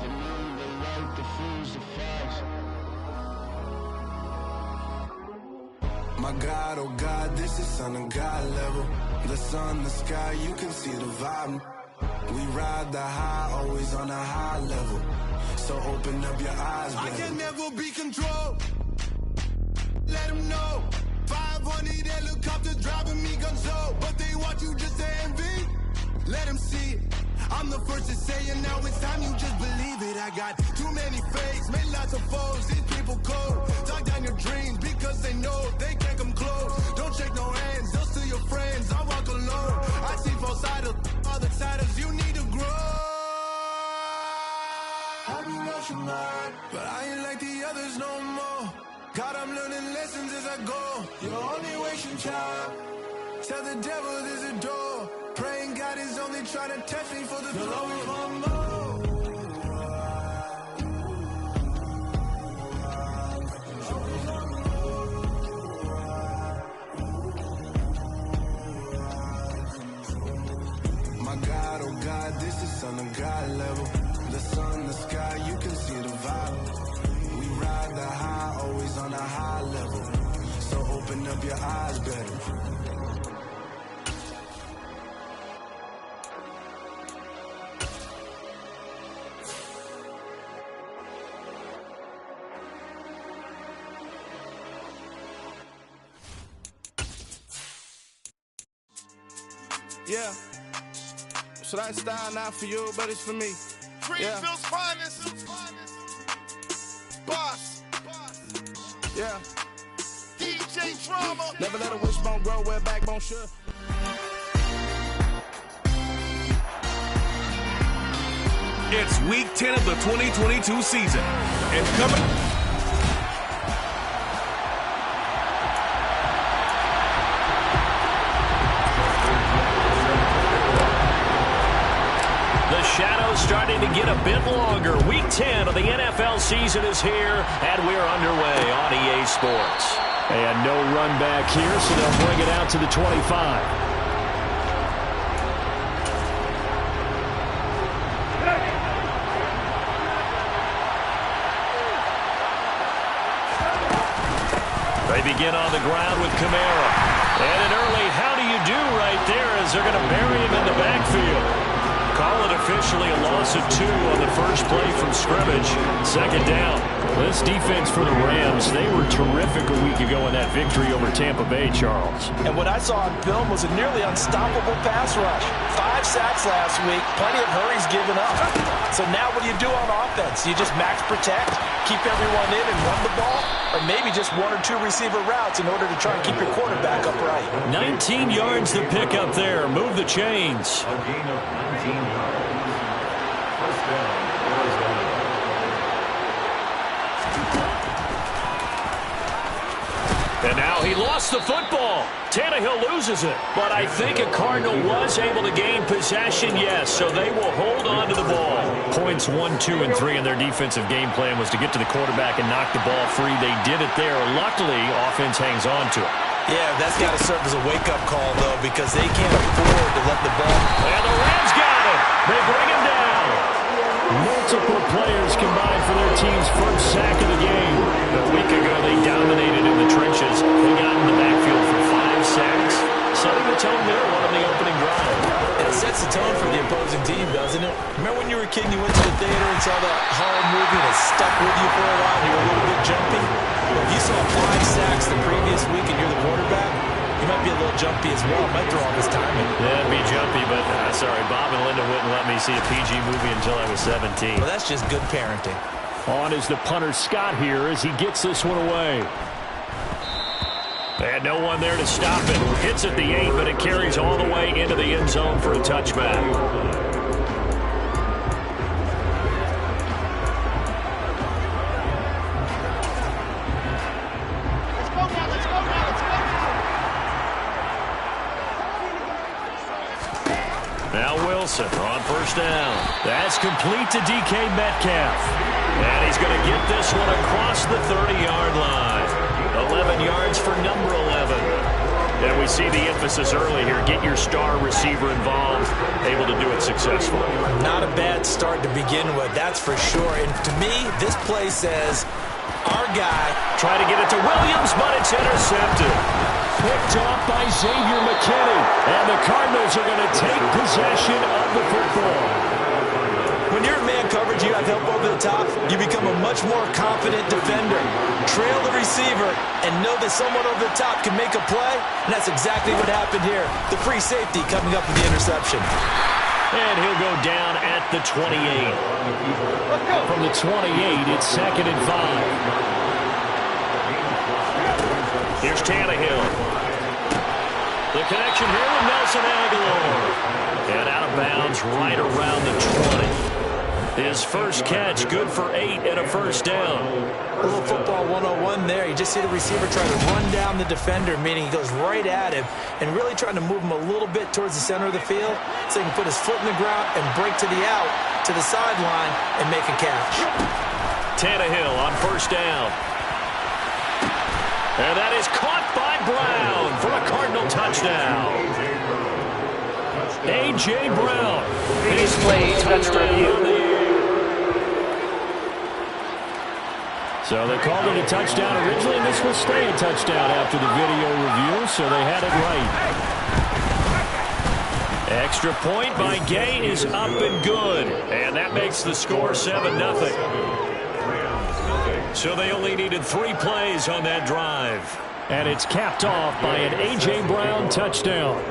The moon, the light, the fools, the fogs. My God, oh God, this is Son of God level. The sun, the sky, you can see the vibe. We ride the high, always on a high level. So open up your eyes, baby. I can never be controlled. Let them know. 500 helicopters driving me gonzo. But they want you just to envy. Let them see it. I'm the first to say it, now it's time you just believe it. I got too many fakes, made lots of foes. These people cold. Talk down your dreams because they know they can't come close. Don't shake no hands, they'll steal your friends. I walk alone. I see both sides, other siders. You need to grow. I be rushing mine, but I ain't like the others no more. God, I'm learning lessons as I go. You're only wasting time. Tell the devil there's a door. Praying God is only trying to test me for the glory for more. My God, oh God, this is Son of God level. The sun, the sky, you can see the vibe. We ride the high, always on a high level. So open up your eyes, baby. Yeah. Should I style not for you, but it's for me? Greenville's finest. Boss. Yeah. DJ Drama. Never let a wishbone grow where backbone should. It's week 10 of the 2022 season. And coming... The shadow's starting to get a bit longer. Week 10 of the NFL season is here, and we're underway on EA Sports. And no run back here, so they'll bring it out to the 25. They begin on the ground with Kamara. And an early how do you do right there as they're going to bury him in the backfield. Call it officially a loss of 2 on the first play from scrimmage. Second down. This defense for the Rams, they were terrific a week ago in that victory over Tampa Bay, Charles. And what I saw on film was a nearly unstoppable pass rush. 5 sacks last week, plenty of hurries given up. So now what do you do on offense? You just max protect, keep everyone in and run the ball? Or maybe just 1 or 2 receiver routes in order to try and keep your quarterback upright. 19 yards to pick up there. Move the chains. A gain of 19 yards. First down, Arizona. And now he lost the football. Tannehill loses it. But I think a Cardinal was able to gain possession, yes, so they will hold on to the ball. Points 1, 2, and 3 in their defensive game plan was to get to the quarterback and knock the ball free. They did it there. Luckily, offense hangs on to it. Yeah, that's got to serve as a wake-up call, though, because they can't afford to let the ball... And the Rams got it. They bring him down. Multiple players combined for their team's first sack of the game. A week ago, they dominated in the trenches. They got in the backfield for 5 sacks. Setting the tone there on the opening drive. It sets the tone for the opposing team, doesn't it? Remember when you were a kid and you went to the theater and saw that horror movie and it stuck with you for a while and you were a little bit jumpy? Well, if you saw 5 sacks the previous week and you're the quarterback, you might be a little jumpy as well. It might throw off his timing. Yeah, it'd be jumpy, but sorry, Bob and Linda wouldn't let me see a PG movie until I was 17. Well, that's just good parenting. On is the punter Scott here as he gets this one away. And no one there to stop it. Hits at the 8, but it carries all the way into the end zone for a touchback. Now Wilson on first down. That's complete to DK Metcalf. And he's going to get this one across the 30-yard line. 11 yards for number 11. And we see the emphasis early here. Get your star receiver involved. Able to do it successfully. Not a bad start to begin with, that's for sure. And to me, this play says, our guy. Trying to get it to Williams, but it's intercepted. Picked off by Xavier McKinney. And the Cardinals are going to take possession of the football. When you're in man coverage, you have help over the top, you become a much more confident defender. Trail the receiver and know that someone over the top can make a play, and that's exactly what happened here. The free safety coming up with the interception. And he'll go down at the 28. From the 28, it's 2nd and 5. Here's Tannehill. The connection here with Nelson Aguilar. And out of bounds right around the 20. His first catch, good for 8 and a first down. A little football 101 there. You just see the receiver trying to run down the defender, meaning he goes right at him and really trying to move him a little bit towards the center of the field so he can put his foot in the ground and break to the out, to the sideline, and make a catch. Tannehill on first down. And that is caught by Brown for a Cardinal touchdown. A.J. Brown. These plays under review. So they called it a touchdown originally, and this will stay a touchdown after the video review, so they had it right. Extra point by Gay is up and good. And that makes the score 7-0. So they only needed 3 plays on that drive. And it's capped off by an A.J. Brown touchdown.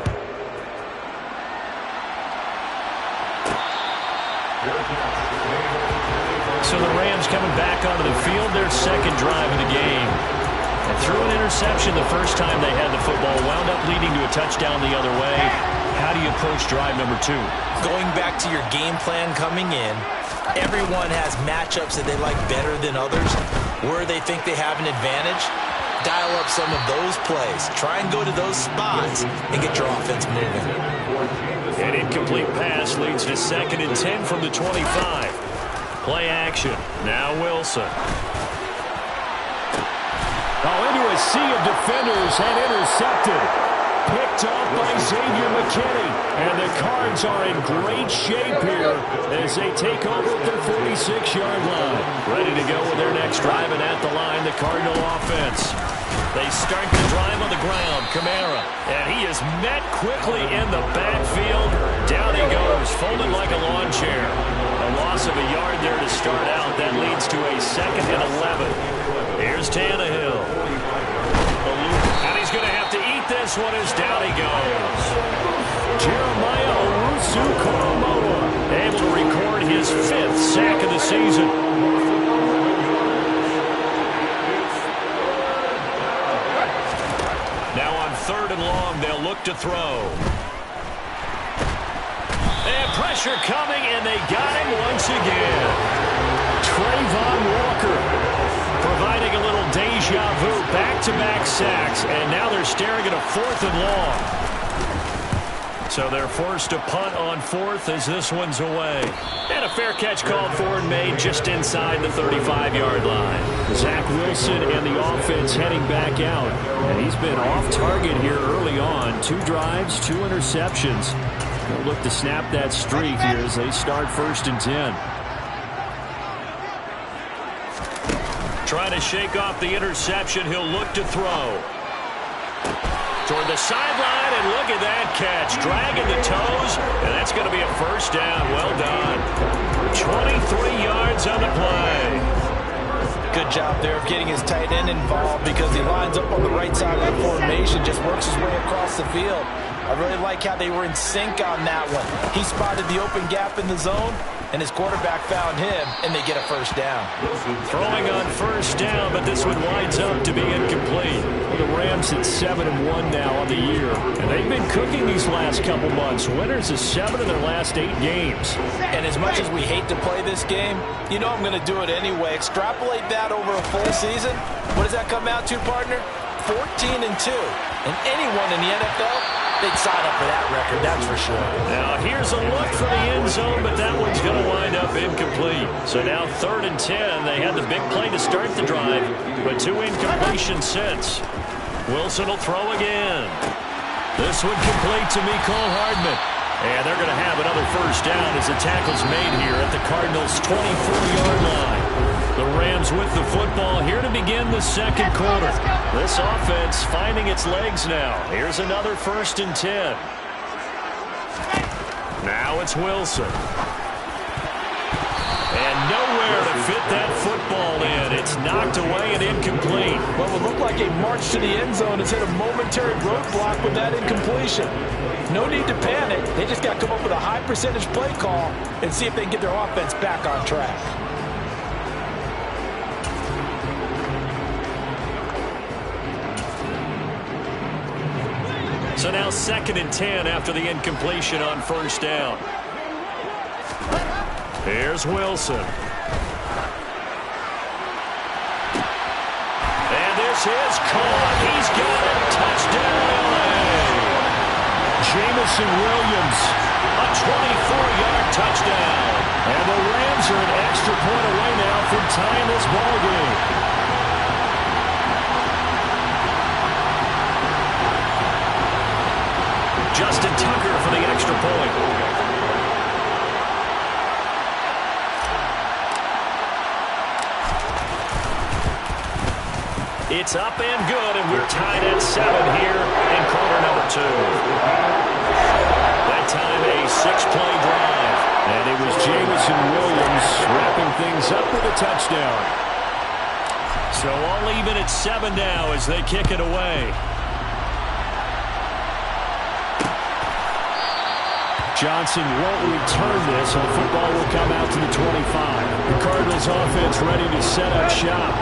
So the Rams coming back onto the field, their second drive of the game. And threw an interception the first time they had the football, wound up leading to a touchdown the other way. How do you approach drive number 2? Going back to your game plan coming in, everyone has matchups that they like better than others, where they think they have an advantage. Dial up some of those plays. Try and go to those spots and get your offense moving. An incomplete pass leads to 2nd and 10 from the 25. Play action. Now Wilson. Into a sea of defenders and intercepted. Picked off by Xavier McKinney. And the Cards are in great shape here as they take over at their 46-yard line. Ready to go with their next drive, and at the line, the Cardinal offense. They start the drive on the ground. Kamara. And he is met quickly in the backfield. Down he goes, folded like a lawn chair. A loss of a yard there to start out. That leads to a 2nd and 11. Here's Tannehill. And he's going to have to eat this one as down he goes. Jeremiah Owusu-Koramoah able to record his 5th sack of the season. Now on 3rd and long, they'll look to throw. And pressure coming, and they got him once again. Trayvon Walker providing a little deja vu, back-to-back sacks, and now they're staring at a 4th and long. So they're forced to punt on 4th as this one's away. And a fair catch called for and made just inside the 35-yard line. Zach Wilson and the offense heading back out. And he's been off target here early on. 2 drives, 2 interceptions. They'll look to snap that streak here as they start 1st and 10. Trying to shake off the interception. He'll look to throw. Toward the sideline, and look at that catch. Dragging the toes, and that's going to be a first down. Well done. 23 yards on the play. Good job there of getting his tight end involved because he lines up on the right side of the formation, just works his way across the field. I really like how they were in sync on that one. He spotted the open gap in the zone, and his quarterback found him, and they get a first down. Throwing on first down, but this one winds up to be incomplete. Well, the Rams at 7-1 now on the year, and they've been cooking these last couple months. Winners of 7 of their last 8 games. And as much as we hate to play this game, you know I'm going to do it anyway. Extrapolate that over a full season. What does that come out to, partner? 14-2. And anyone in the NFL, they'd sign up for that record, that's for sure. Now, here's a look for the end zone, but that one's going to wind up incomplete. So now 3rd and 10. They had the big play to start the drive, but 2 incompletions since. Wilson will throw again. This one complete to Mecole Hardman. And they're going to have another first down as the tackle's made here at the Cardinals' 24-yard line. The Rams with the football here to begin the second quarter. This offense finding its legs now. Here's another 1st and 10. Now it's Wilson. And nowhere to fit that football in. It's knocked away and incomplete. Well, it looked like a march to the end zone has hit a momentary roadblock with that incompletion. No need to panic. They just got to come up with a high percentage play call and see if they can get their offense back on track. So now 2nd and 10 after the incompletion on 1st down. Here's Wilson. And this is caught. He's got it. Touchdown, LA. Jameson Williams, a 24-yard touchdown. And the Rams are an extra point away now from tying this ball game. Justin Tucker for the extra point. It's up and good, and we're tied at 7 here in quarter number 2. That time a 6-play drive. And it was Jameson Williams wrapping things up with a touchdown. So all even at 7 now as they kick it away. Johnson won't return this, and the football will come out to the 25. The Cardinals offense ready to set up shop.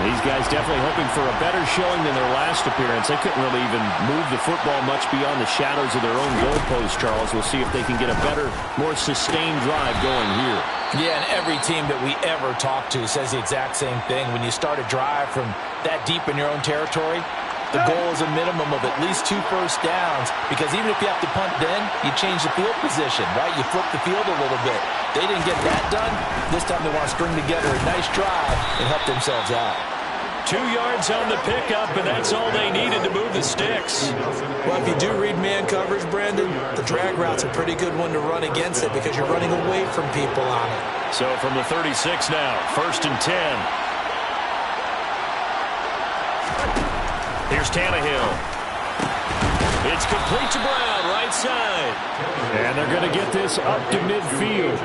These guys definitely hoping for a better showing than their last appearance. They couldn't really even move the football much beyond the shadows of their own goalpost, Charles. We'll see if they can get a better, more sustained drive going here. Yeah, and every team that we ever talk to says the exact same thing. When you start a drive from that deep in your own territory, the goal is a minimum of at least 2 first downs, because even if you have to punt then, you change the field position, right? You flip the field a little bit. They didn't get that done. This time they want to string together a nice drive and help themselves out. 2 yards on the pickup, and that's all they needed to move the sticks. Well, if you do read man coverage, Brandon, the drag route's a pretty good one to run against it because you're running away from people on it. So from the 36 now, 1st and 10. Here's Tannehill. It's complete to Brown, right side. And they're going to get this up to midfield.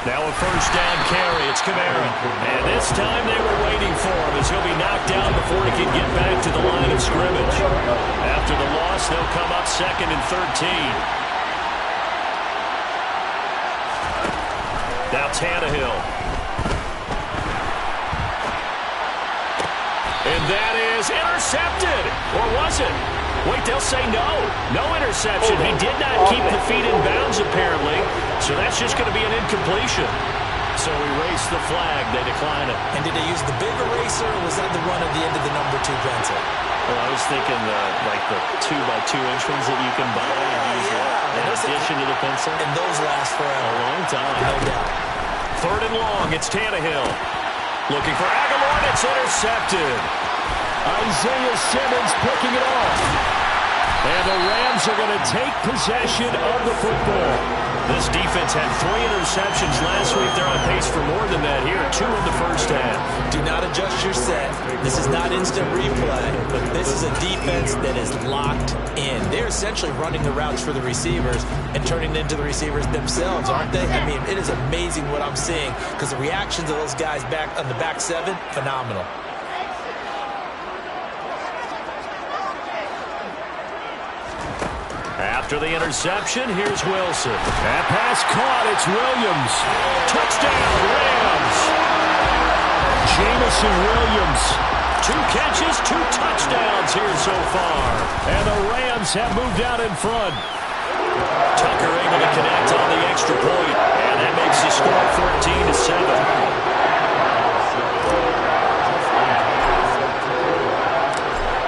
Now a 1st down carry. It's Kamara. And this time they were waiting for him as he'll be knocked down before he can get back to the line of scrimmage. After the loss, they'll come up 2nd and 13. Now Tannehill. And that is intercepted. Or was it? Wait, they'll say no. No interception. He did not keep the feet in bounds, apparently. So that's just going to be an incompletion. So erase the flag. They decline it. And did they use the big eraser, or was that the one at the end of the number 2 pencil? Well, I was thinking like the 2x2 inch ones that you can buy and use in addition to the pencil. And those last forever. A long time. No doubt. 3rd and long. It's Tannehill. Looking for Aguilar. It's intercepted. Isaiah Simmons picking it off. And the Rams are going to take possession of the football. This defense had 3 interceptions last week. They're on pace for more than that here. 2 in the first half. Do not adjust your set. This is not instant replay, but this is a defense that is locked in. They're essentially running the routes for the receivers and turning it into the receivers themselves, aren't they? I mean, it is amazing what I'm seeing because the reactions of those guys back on the back 7, phenomenal. After the interception, here's Wilson. That pass caught. It's Williams. Touchdown, Rams. Jameson Williams. 2 catches, 2 touchdowns here so far. And the Rams have moved out in front. Tucker able to connect on the extra point. And that makes the score 14-7.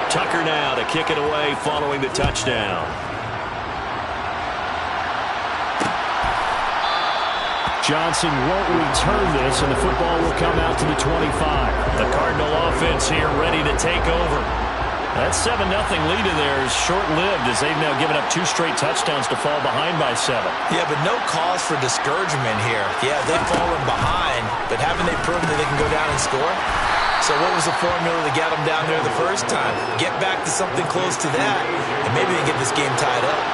Tucker now to kick it away following the touchdown. Johnson won't return this, and the football will come out to the 25. The Cardinal offense here ready to take over. That 7-0 lead in there is short-lived as they've now given up 2 straight touchdowns to fall behind by 7. Yeah, but no cause for discouragement here. Yeah, they've fallen behind, but haven't they proven that they can go down and score? So what was the formula that got them down there the first time? Get back to something close to that, and maybe they get this game tied up.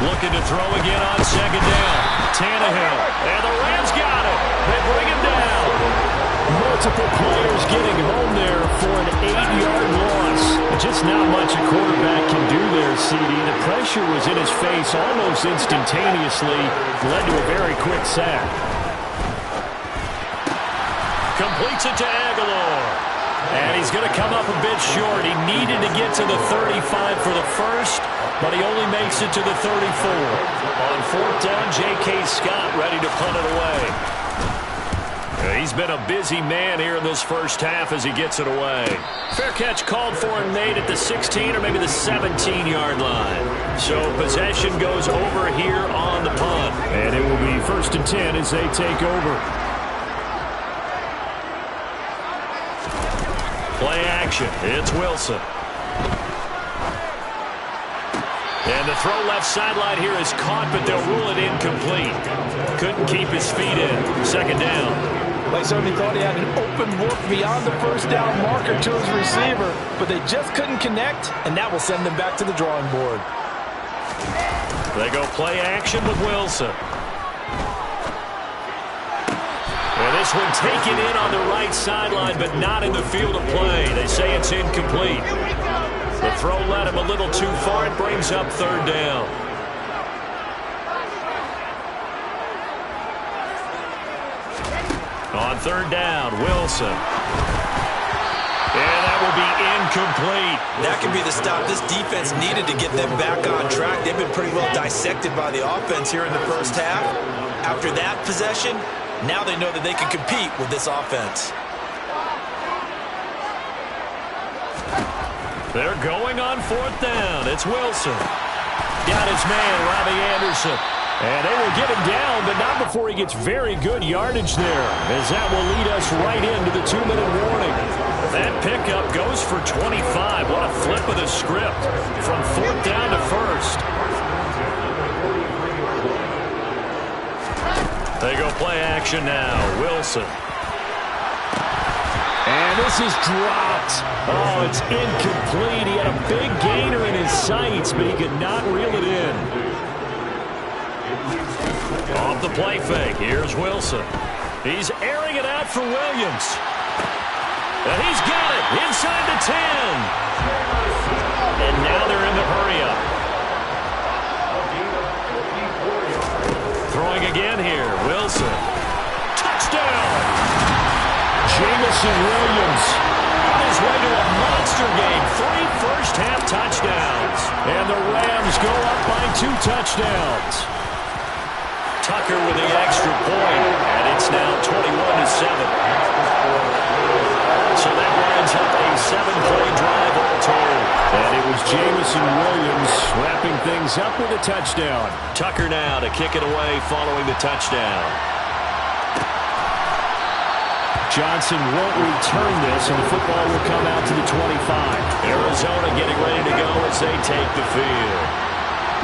Looking to throw again on 2nd down. Tannehill, and the Rams got it. They bring him down. Multiple players getting home there for an 8-yard loss. Just not much a quarterback can do there, CD. The pressure was in his face almost instantaneously. Led to a very quick sack. Completes it to Aguilar. And he's going to come up a bit short. He needed to get to the 35 for the first, but he only makes it to the 34. On 4th down, J.K. Scott ready to punt it away. He's been a busy man here in this first half as he gets it away. Fair catch called for and made at the 16 or maybe the 17-yard line. So possession goes over here on the punt. And it will be 1st and 10 as they take over. Play action. It's Wilson. And the throw left sideline here is caught, but they'll rule it incomplete. Couldn't keep his feet in. 2nd down. They certainly thought he had an open look beyond the first down marker to his receiver, but they just couldn't connect, and that will send them back to the drawing board. They go play action with Wilson. And this one taken in on the right sideline, but not in the field of play. They say it's incomplete. The throw led him a little too far. It brings up 3rd down. On 3rd down, Wilson. And that will be incomplete. That could be the stop this defense needed to get them back on track. They've been pretty well dissected by the offense here in the first half. After that possession, now they know that they can compete with this offense. They're going on 4th down. It's Wilson. Got his man, Robbie Anderson. And they will get him down, but not before he gets very good yardage there, as that will lead us right into the 2-minute warning. That pickup goes for 25. What a flip of the script from 4th down to 1st. They go play action now. Wilson. And this is dropped. Oh, it's incomplete. He had a big gainer in his sights, but he could not reel it in. Off the play fake, here's Wilson. He's airing it out for Williams. And he's got it inside the 10. And now they're in the hurry-up. Throwing again here, Wilson. Touchdown! Jameson Williams on his way to a monster game. 3 first-half touchdowns. And the Rams go up by 2 touchdowns. Tucker with the extra point, and it's now 21-7. So that winds up a 7-point drive all told. And it was Jameson Williams wrapping things up with a touchdown. Tucker now to kick it away following the touchdown. Johnson won't return this, and the football will come out to the 25. Arizona getting ready to go as they take the field.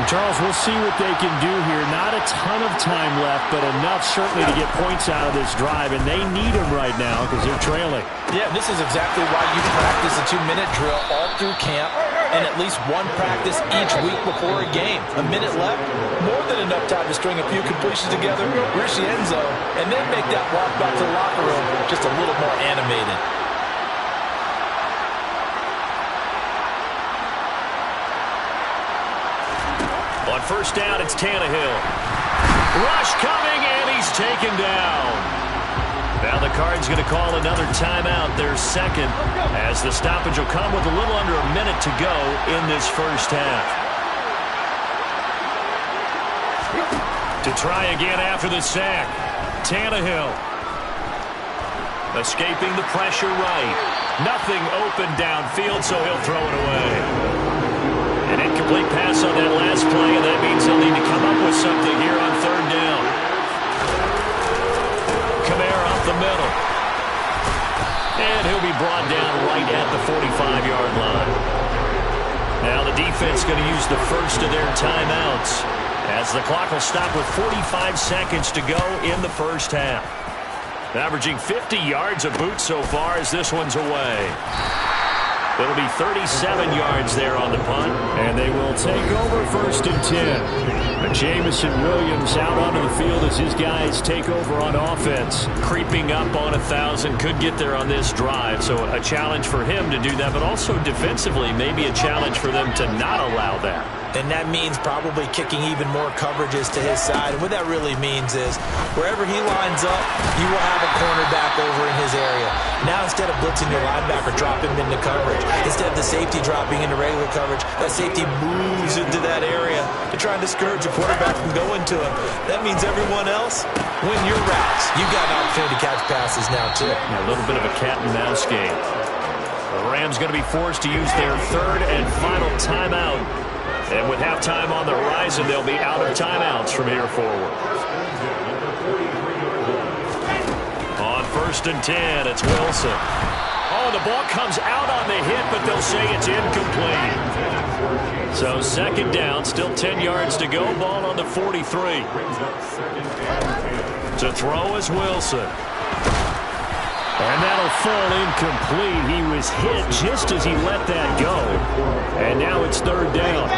Charles, we'll see what they can do here. Not a ton of time left, but enough certainly to get points out of this drive, and they need them right now because they're trailing. Yeah, this is exactly why you practice a 2-minute drill all through camp and at least one practice each week before a game. A minute left, more than enough time to string a few completions together, reach the end zone, and then make that walk back to the locker room just a little more animated. On 1st down, it's Tannehill. Rush coming, and he's taken down. Now the Cards going to call another timeout, their 2nd, as the stoppage will come with a little under a minute to go in this first half. To try again after the sack, Tannehill. Escaping the pressure right. Nothing open downfield, so he'll throw it away. An incomplete pass on that last play, and that means they'll need to come up with something here on 3rd down. the middle. And he'll be brought down right at the 45-yard line. Now the defense going to use the first of their timeouts, as the clock will stop with 45 seconds to go in the first half. Averaging 50 yards a boot so far as this one's away. It'll be 37 yards there on the punt. And they will take over 1st and 10. Jamison Williams out onto the field as his guys take over on offense. Creeping up on 1,000, could get there on this drive. So a challenge for him to do that, but also defensively maybe a challenge for them to not allow that. And that means probably kicking even more coverages to his side. And what that really means is wherever he lines up, you will have a cornerback over in his area. Now instead of blitzing your linebacker, drop him into coverage. Instead of the safety dropping into regular coverage, that safety moves into that area to try and discourage a quarterback from going to him. That means everyone else, win your routes. You've got an opportunity to catch passes now, too. A little bit of a cat and mouse game. The Rams going to be forced to use their 3rd and final timeout. And with halftime on the horizon, they'll be out of timeouts from here forward. On 1st and 10, it's Wilson. Oh, the ball comes out on the hit, but they'll say it's incomplete. So 2nd down, still 10 yards to go. Ball on the 43. To throw is Wilson. And that'll fall incomplete. He was hit just as he let that go. And now it's 3rd down.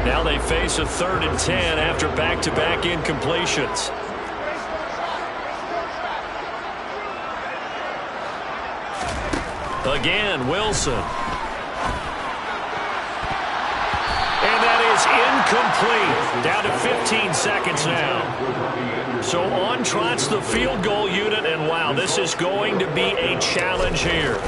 Now they face a 3rd and 10 after back-to-back incompletions. Again, Wilson. And that is incomplete. Down to 15 seconds now. So on trots the field goal unit, and wow, this is going to be a challenge here.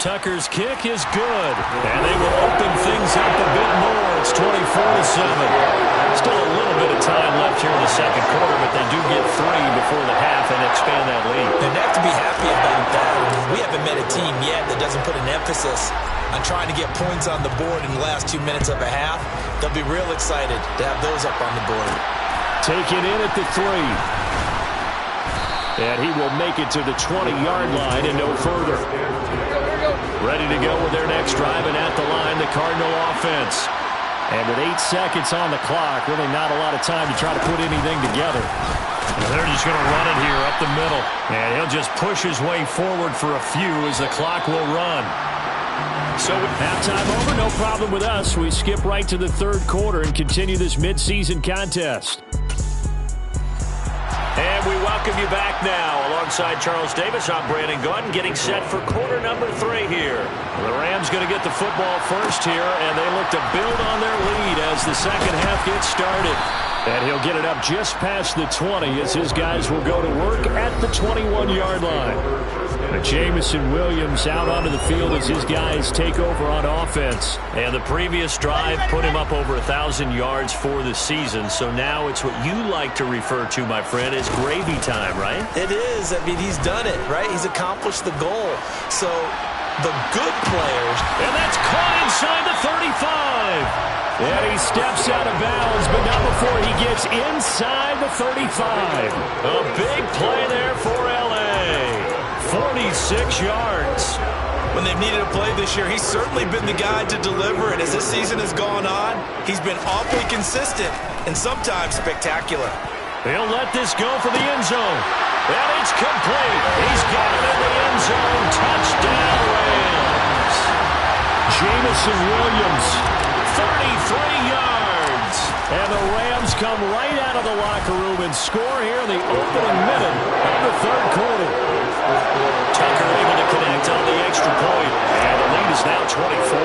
Tucker's kick is good, and they will open things up a bit more. It's 24-7. Still a little bit of time left here in the 2nd quarter, but they do get 3 before the half and expand that lead. And they have to be happy about that. We haven't met a team yet that doesn't put an emphasis on trying to get points on the board in the last 2 minutes of a half. They'll be real excited to have those up on the board. Taken in at the 3. And he will make it to the 20-yard line and no further. Ready to go with their next drive, and at the line, the Cardinal offense. And with 8 seconds on the clock, really not a lot of time to try to put anything together. And they're just going to run it here up the middle. And he'll just push his way forward for a few as the clock will run. So with halftime over, no problem with us. We skip right to the 3rd quarter and continue this midseason contest. And we welcome you back now. Alongside Charles Davis, I'm Brandon Gaudin, getting set for quarter number 3 here. The Rams going to get the football first here, and they look to build on their lead as the 2nd half gets started. And he'll get it up just past the 20 as his guys will go to work at the 21-yard line. Jamison Williams out onto the field as his guys take over on offense. And the previous drive put him up over 1,000 yards for the season. So now it's what you like to refer to, my friend, as gravy time, right? It is. I mean, he's done it, right? He's accomplished the goal. So the good players. And that's caught inside the 35. And he steps out of bounds, but not before he gets inside the 35. A big play there for L.A. 46 yards. When they've needed a play this year, he's certainly been the guy to deliver it. As this season has gone on, he's been awfully consistent and sometimes spectacular. He'll let this go for the end zone. And it's complete. He's got it in the end zone. Touchdown, Rams. Jamison Williams, 33 yards. And the Rams come right out of the locker room and score here in the opening minute of the 3rd quarter. Tucker able to connect on the extra point. And the lead is now 24.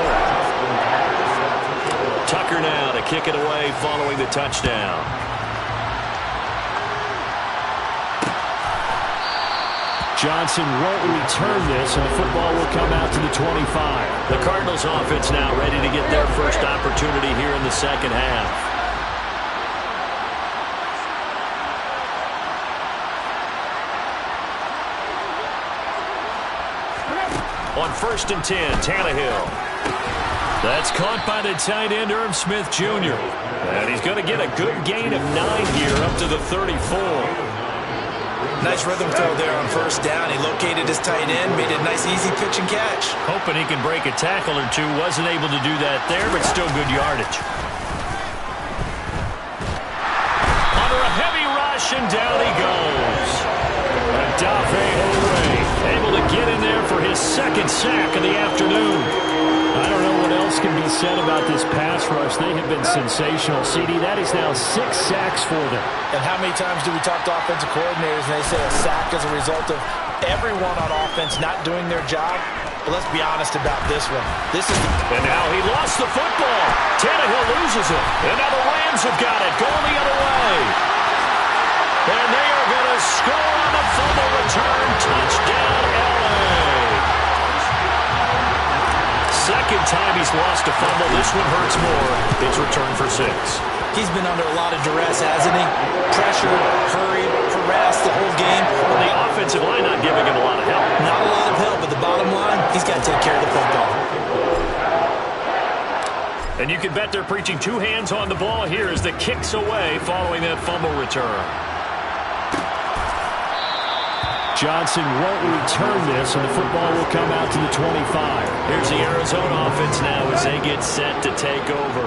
Tucker now to kick it away following the touchdown. Johnson won't return this, and the football will come out to the 25. The Cardinals offense now ready to get their first opportunity here in the 2nd half. On 1st and 10, Tannehill. That's caught by the tight end, Irv Smith Jr. And he's going to get a good gain of 9 here up to the 34. Nice rhythm throw there on first down. He located his tight end, made a nice easy pitch and catch. Hoping he can break a tackle or two. Wasn't able to do that there, but still good yardage. Under a heavy rush, and down he goes. Odafe Oweh able to get in there for his second sack of the afternoon. I don't know what else can be said about this pass rush. They have been sensational. CD, that is now 6 sacks for them. And how many times do we talk to offensive coordinators and they say a sack is a result of everyone on offense not doing their job? But let's be honest about this one. And now he lost the football. Tannehill loses it. And now the Rams have got it. Going the other way. And they are going to score on the fumble return. Touchdown, LA. Second time he's lost a fumble. This one hurts more. It's returned for 6. He's been under a lot of duress, hasn't he? Pressure, hurried, harassed the whole game. Well, the offensive line not giving him a lot of help. Not a lot of help, but the bottom line, he's got to take care of the football. And you can bet they're preaching 2 hands on the ball here as the kick's away following that fumble return. Johnson won't return this, and the football will come out to the 25. Here's the Arizona offense now as they get set to take over.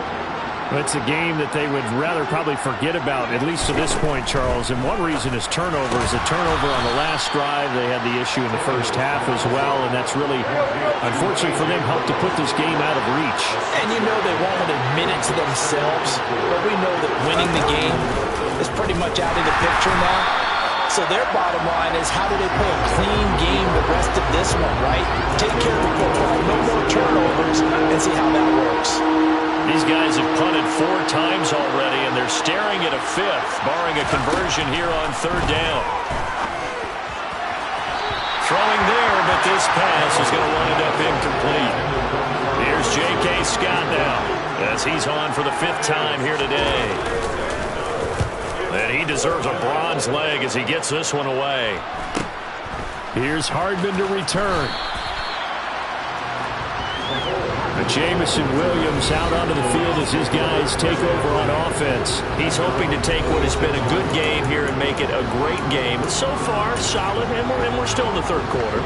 It's a game that they would rather probably forget about, at least to this point, Charles. And one reason is turnovers. A turnover on the last drive. They had the issue in the first half as well, and that's really, unfortunately for them, helped to put this game out of reach. And you know they won't admit it to themselves, but we know that winning the game is pretty much out of the picture now. So their bottom line is, how do they play a clean game the rest of this one, right? Take care of the football, no more turnovers, and see how that works. These guys have punted 4 times already, and they're staring at a 5th, barring a conversion here on 3rd down. Throwing there, but this pass is going to wind up incomplete. Here's J.K. Scott now, as he's on for the 5th time here today. And he deserves a bronze leg as he gets this one away. Here's Hardman to return. Jamison Williams out onto the field as his guys take over on offense. He's hoping to take what has been a good game here and make it a great game. So far, solid, and we're still in the 3rd quarter.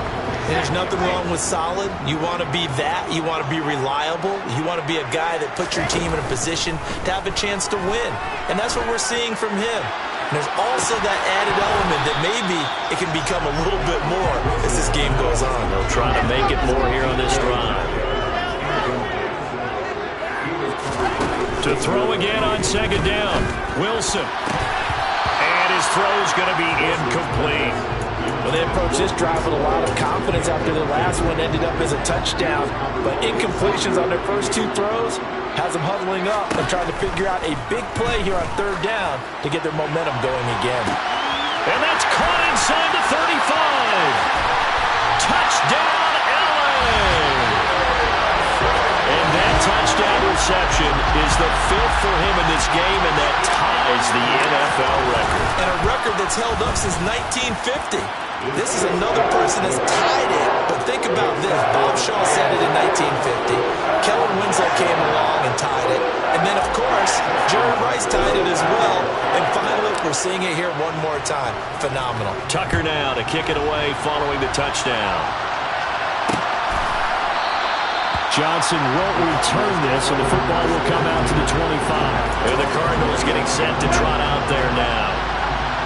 There's nothing wrong with solid. You want to be that. You want to be reliable. You want to be a guy that puts your team in a position to have a chance to win. And that's what we're seeing from him. And there's also that added element that maybe it can become a little bit more as this game goes on. They'll try to make it more here on this drive. To throw again on 2nd down. Wilson. And his throw's going to be incomplete. Well, they approached this drive with a lot of confidence after their last one ended up as a touchdown. But incompletions on their first 2 throws has them huddling up and trying to figure out a big play here on 3rd down to get their momentum going again. And that's caught inside the 35. Touchdown, LA! And that touchdown reception is the 5th for him in this game, and that ties the NFL record. And a record that's held up since 1950. This is another person that's tied it. But think about this. Bob Shaw said it in 1950. Kellen Winslow came along and tied it. And then, of course, Jerry Rice tied it as well. And finally, we're seeing it here one more time. Phenomenal. Tucker now to kick it away following the touchdown. Johnson won't return this, and the football will come out to the 25. And the Cardinals getting set to trot out there now.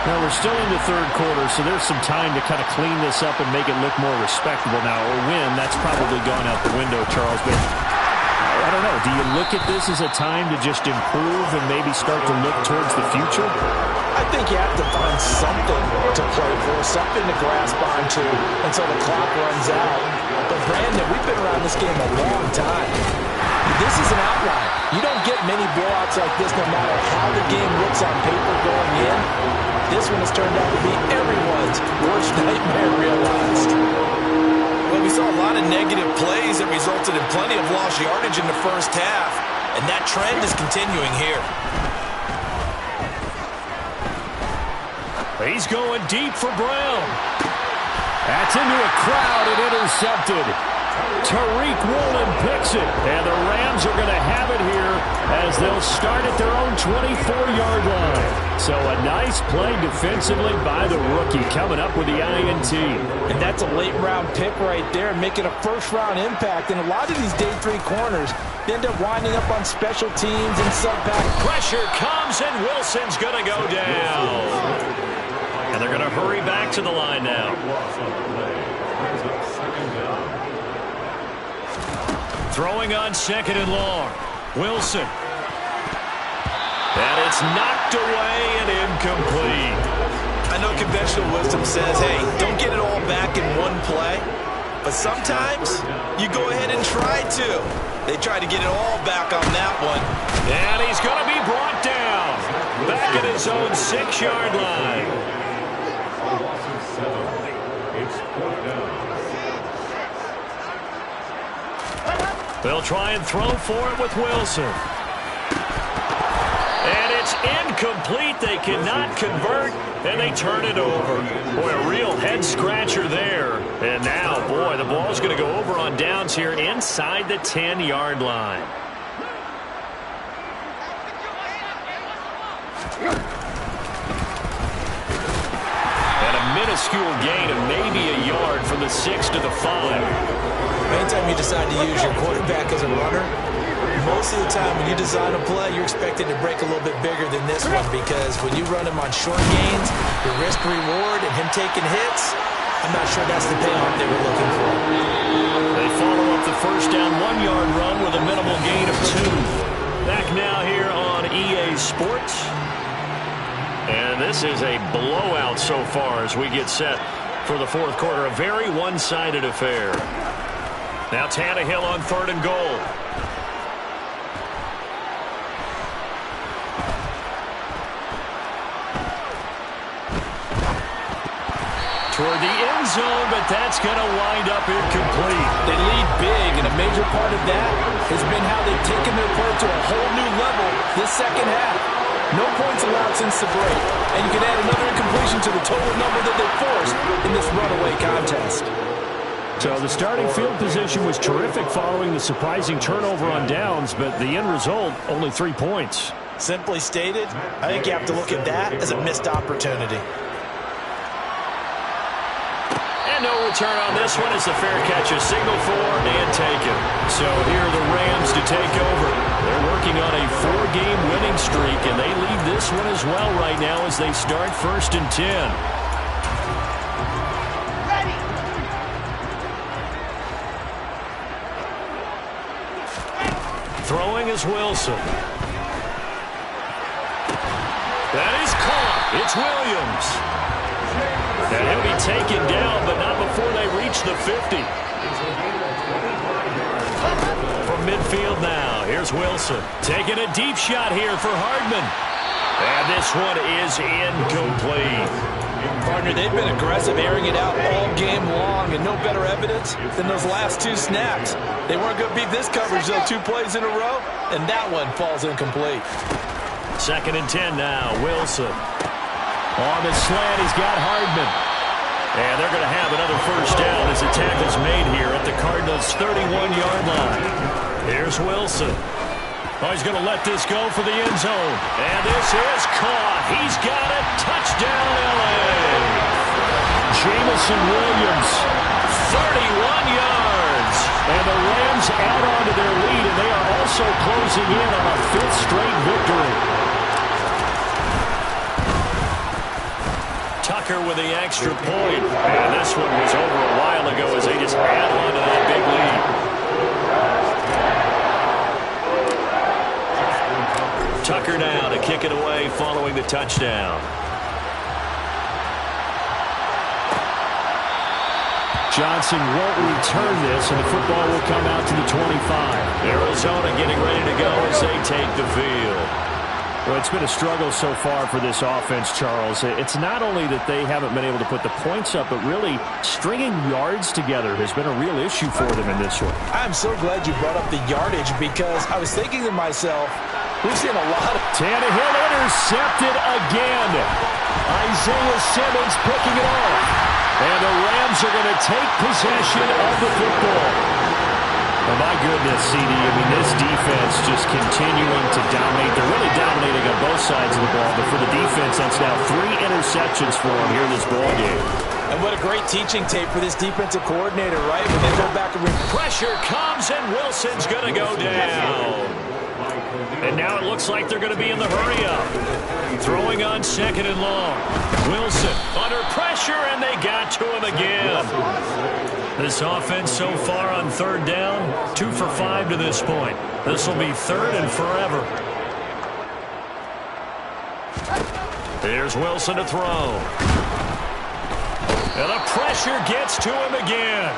Now, we're still in the 3rd quarter, so there's some time to kind of clean this up and make it look more respectable now. Or win, that's probably gone out the window, Charles. But I don't know. Do you look at this as a time to just improve and maybe start to look towards the future? I think you have to find something to play for, something to grasp onto until the clock runs out. But, Brandon, we've been around this game a long time. This is an outlier. You don't get many blowouts like this no matter how the game looks on paper going in. This one has turned out to be everyone's worst nightmare realized. Well, we saw a lot of negative plays that resulted in plenty of lost yardage in the first half, and that trend is continuing here. He's going deep for Brown. That's into a crowd and intercepted. Tariq Woolen picks it, and the Rams are going to have it here as they'll start at their own 24-yard line. So a nice play defensively by the rookie coming up with the INT. And that's a late-round pick right there, making a first-round impact. And a lot of these day 3 corners end up winding up on special teams and sub-back. Pressure comes, and Wilson's going to go down. And they're going to hurry back to the line now. Throwing on 2nd and long. Wilson. And it's knocked away and incomplete. I know conventional wisdom says, hey, don't get it all back in one play. But sometimes you go ahead and try to. They tried to get it all back on that one. And he's going to be brought down. Back at his own 6-yard line. They'll try and throw for it with Wilson. And it's incomplete. They cannot convert, and they turn it over. Boy, a real head-scratcher there. And now, boy, the ball's going to go over on downs here inside the 10-yard line. And a minuscule gain of maybe a yard from the 6 to the 5. Anytime you decide to use your quarterback as a runner, most of the time when you design a play, you're expected to break a little bit bigger than this one, because when you run him on short gains, the risk-reward and him taking hits, I'm not sure that's the payoff they were looking for. They follow up the first down 1-yard run with a minimal gain of 2. Back now here on EA Sports. And this is a blowout so far as we get set for the 4th quarter. A very one-sided affair. Now Tannehill on 3rd and goal. Toward the end zone, but that's going to wind up incomplete. They lead big, and a major part of that has been how they've taken their play to a whole new level this second half. No points allowed since the break, and you can add another incompletion to the total number that they forced in this runaway contest. So the starting field position was terrific following the surprising turnover on downs, but the end result, only 3 points. Simply stated, I think you have to look at that as a missed opportunity. And no return on this one as the fair catch is signaled for and taken. So here are the Rams to take over. They're working on a 4-game winning streak, and they lead this one as well right now as they start 1st and 10. Throwing is Wilson. That is caught. It's Williams. And he'll be taken down, but not before they reach the 50. From midfield now, here's Wilson. Taking a deep shot here for Hardman. And this one is incomplete. Partner, they've been aggressive, airing it out all game long, and no better evidence than those last 2 snaps. They weren't going to beat this coverage, though, 2 plays in a row, and that one falls incomplete. 2nd and 10 now, Wilson. On the slant, he's got Hardman. And they're going to have another first down as the tackle's made here at the Cardinals' 31-yard line. Here's Wilson. Oh, he's going to let this go for the end zone. And this is caught. He's got it. Touchdown, L.A. Jameson Williams, 31 yards. And the Rams add on to their lead, and they are also closing in on a 5th straight victory. Tucker with the extra point. And this one was over a while ago as they just add on to that big lead. Tucker now to kick it away following the touchdown. Johnson won't return this, and the football will come out to the 25. Arizona getting ready to go as they take the field. Well, it's been a struggle so far for this offense, Charles. It's not only that they haven't been able to put the points up, but really stringing yards together has been a real issue for them in this one. I'm so glad you brought up the yardage, because I was thinking to myself, we've seen a lot of... Tannehill intercepted again. Isaiah Simmons picking it off. And the Rams are going to take possession of the football. Oh, my goodness, CD. I mean, this defense just continuing to dominate. They're really dominating on both sides of the ball. But for the defense, that's now 3 interceptions for them here in this ball game. And what a great teaching tape for this defensive coordinator, right? When they go back and pressure comes, and Wilson's going to go down. And now it looks like they're going to be in the hurry-up. Throwing on 2nd and long. Wilson under pressure, and they got to him again. This offense so far on 3rd down, 2 for 5 to this point. This will be 3rd and forever. Here's Wilson to throw. And the pressure gets to him again.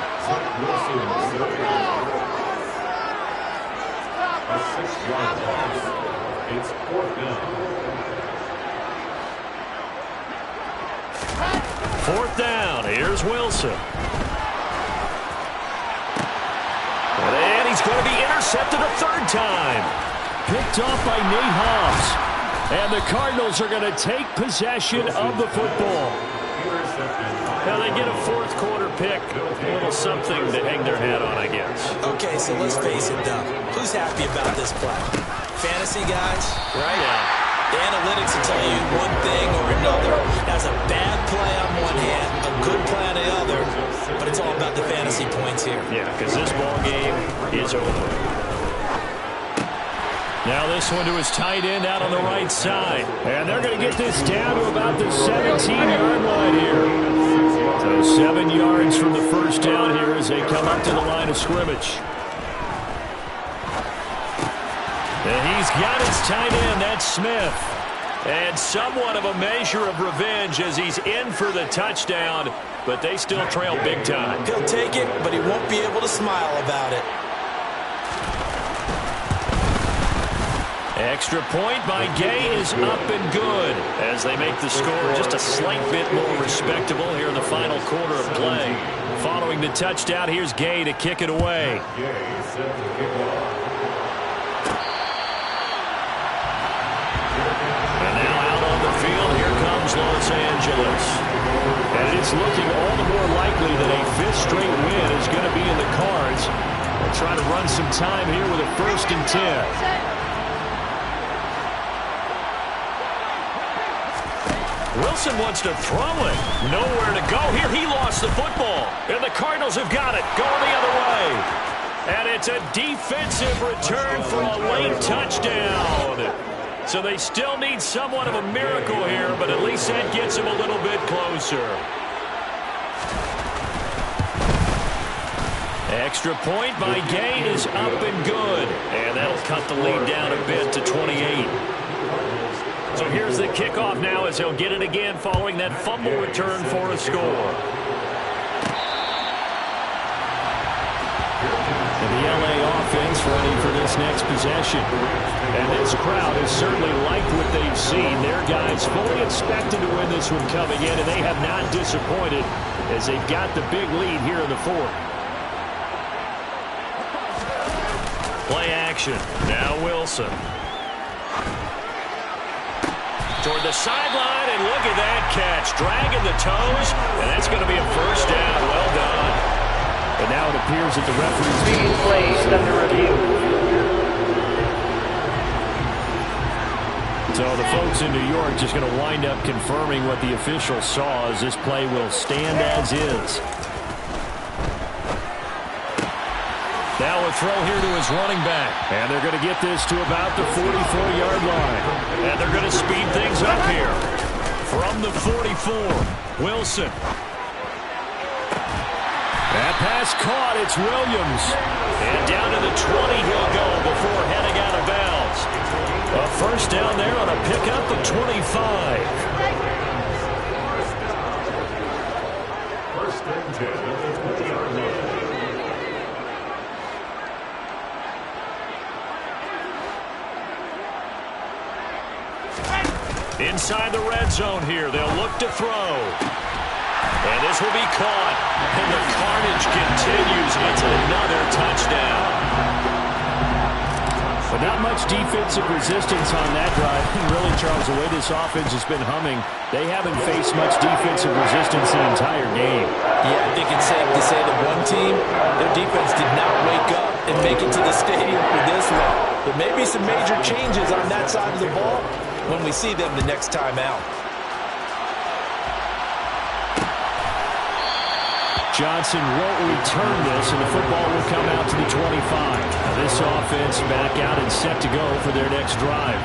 It's 4th down. 4th down. Here's Wilson. And he's going to be intercepted a 3rd time. Picked off by Nate Hobbs. And the Cardinals are going to take possession of the football. Now they get a 4th quarter pick. A little something to hang their hat on, I guess. Okay, so let's face it, Doug. Who's happy about this play? Fantasy guys, right? Yeah. The analytics will tell you one thing or another. That's a bad play on one hand, a good play on the other, but it's all about the fantasy points here. Yeah, because this ball game is over. Now this one to his tight end out on the right side. And they're going to get this down to about the 17-yard line here. So 7 yards from the 1st down here as they come up to the line of scrimmage. And he's got his tight end. That's Smith. And somewhat of a measure of revenge as he's in for the touchdown, but they still trail big time. He'll take it, but he won't be able to smile about it. Extra point by Gay is up and good as they make the score just a slight bit more respectable here in the final quarter of play. Following the touchdown, here's Gay to kick it away. And now out on the field, here comes Los Angeles. And it's looking all the more likely that a 5th straight win is going to be in the cards. They'll try to run some time here with a 1st and 10. Wilson wants to throw it. Nowhere to go. Here he lost the football. And the Cardinals have got it. Going the other way. And it's a defensive return for a late touchdown. So they still need somewhat of a miracle here, but at least that gets them a little bit closer. Extra point by Gay is up and good. And that'll cut the lead down a bit to 28. So here's the kickoff now as he'll get it again following that fumble return for a score. And the LA offense ready for this next possession. And this crowd has certainly liked what they've seen. Their guys fully expected to win this one coming in, and they have not disappointed as they've got the big lead here in the 4th. Play action. Now Wilson. Toward the sideline, and look at that catch. Dragging the toes, and that's going to be a 1st down. Well done. And now it appears that the referee's being placed under review. So the folks in New York just going to wind up confirming what the official saw as this play will stand as is. Now a throw here to his running back. And they're going to get this to about the 44-yard line. And they're going to speed things up here. From the 44, Wilson. That pass caught. It's Williams. And down to the 20 he'll go before heading out of bounds. A 1st down there on a pickup of 25. 1st and 10 at the 20-yard line. Inside the red zone here, they'll look to throw. And this will be caught. And the carnage continues. It's another touchdown. But not much defensive resistance on that drive. And really, Charles, the way this offense has been humming, they haven't faced much defensive resistance the entire game. Yeah, I think it's safe to say that one team, their defense did not wake up and make it to the stadium for this one. There may be some major changes on that side of the ball when we see them the next time out. Johnson won't return this, and the football will come out to the 25. Now this offense back out and set to go for their next drive.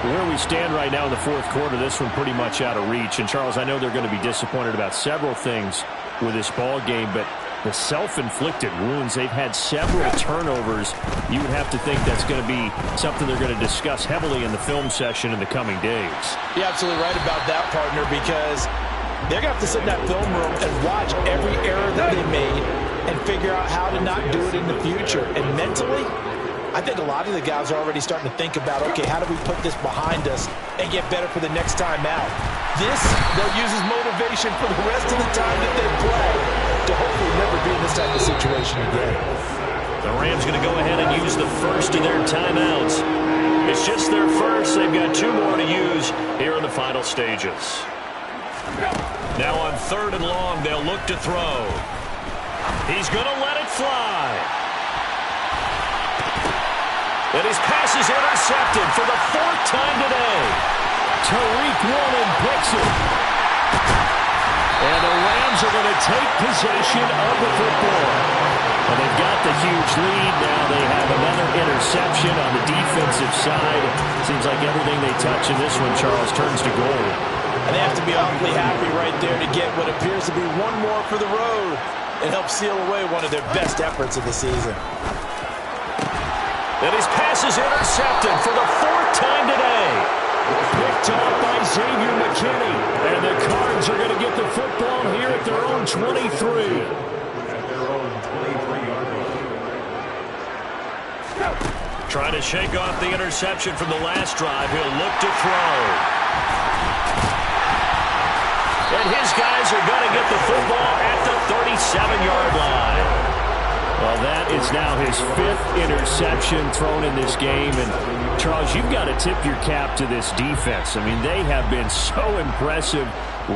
Where we stand right now in the fourth quarter, this one pretty much out of reach. And, Charles, I know they're going to be disappointed about several things with this ball game, but the self-inflicted wounds, they've had several turnovers. You would have to think that's going to be something they're going to discuss heavily in the film session in the coming days. You're absolutely right about that, partner, because they're going to have to sit in that film room and watch every error that they made and figure out how to not do it in the future. And mentally, I think a lot of the guys are already starting to think about, okay, how do we put this behind us and get better for the next time out? This, they'll use as motivation for the rest of the time that they play to hopefully never be in this type of situation again. The Rams going to go ahead and use the first of their timeouts. It's just their first. They've got 2 more to use here in the final stages. Now on 3rd and long, they'll look to throw. He's going to let it fly. And his pass is intercepted for the 4th time today. Tariq Woolen picks it. And the Rams are going to take possession of the football. Well, they've got the huge lead. Now they have another interception on the defensive side. Seems like everything they touch in this one, Charles, turns to gold. And they have to be awfully happy right there to get what appears to be one more for the road and help seal away one of their best efforts of the season. And his pass is intercepted for the 4th time today. Picked off by Xavier McKinney. And the Cards are going to get the football here at their own 23. Trying to shake off the interception from the last drive. He'll look to throw. And his guys are going to get the football at the 37-yard line. Well, that is now his 5th interception thrown in this game. And, Charles, you've got to tip your cap to this defense. I mean, they have been so impressive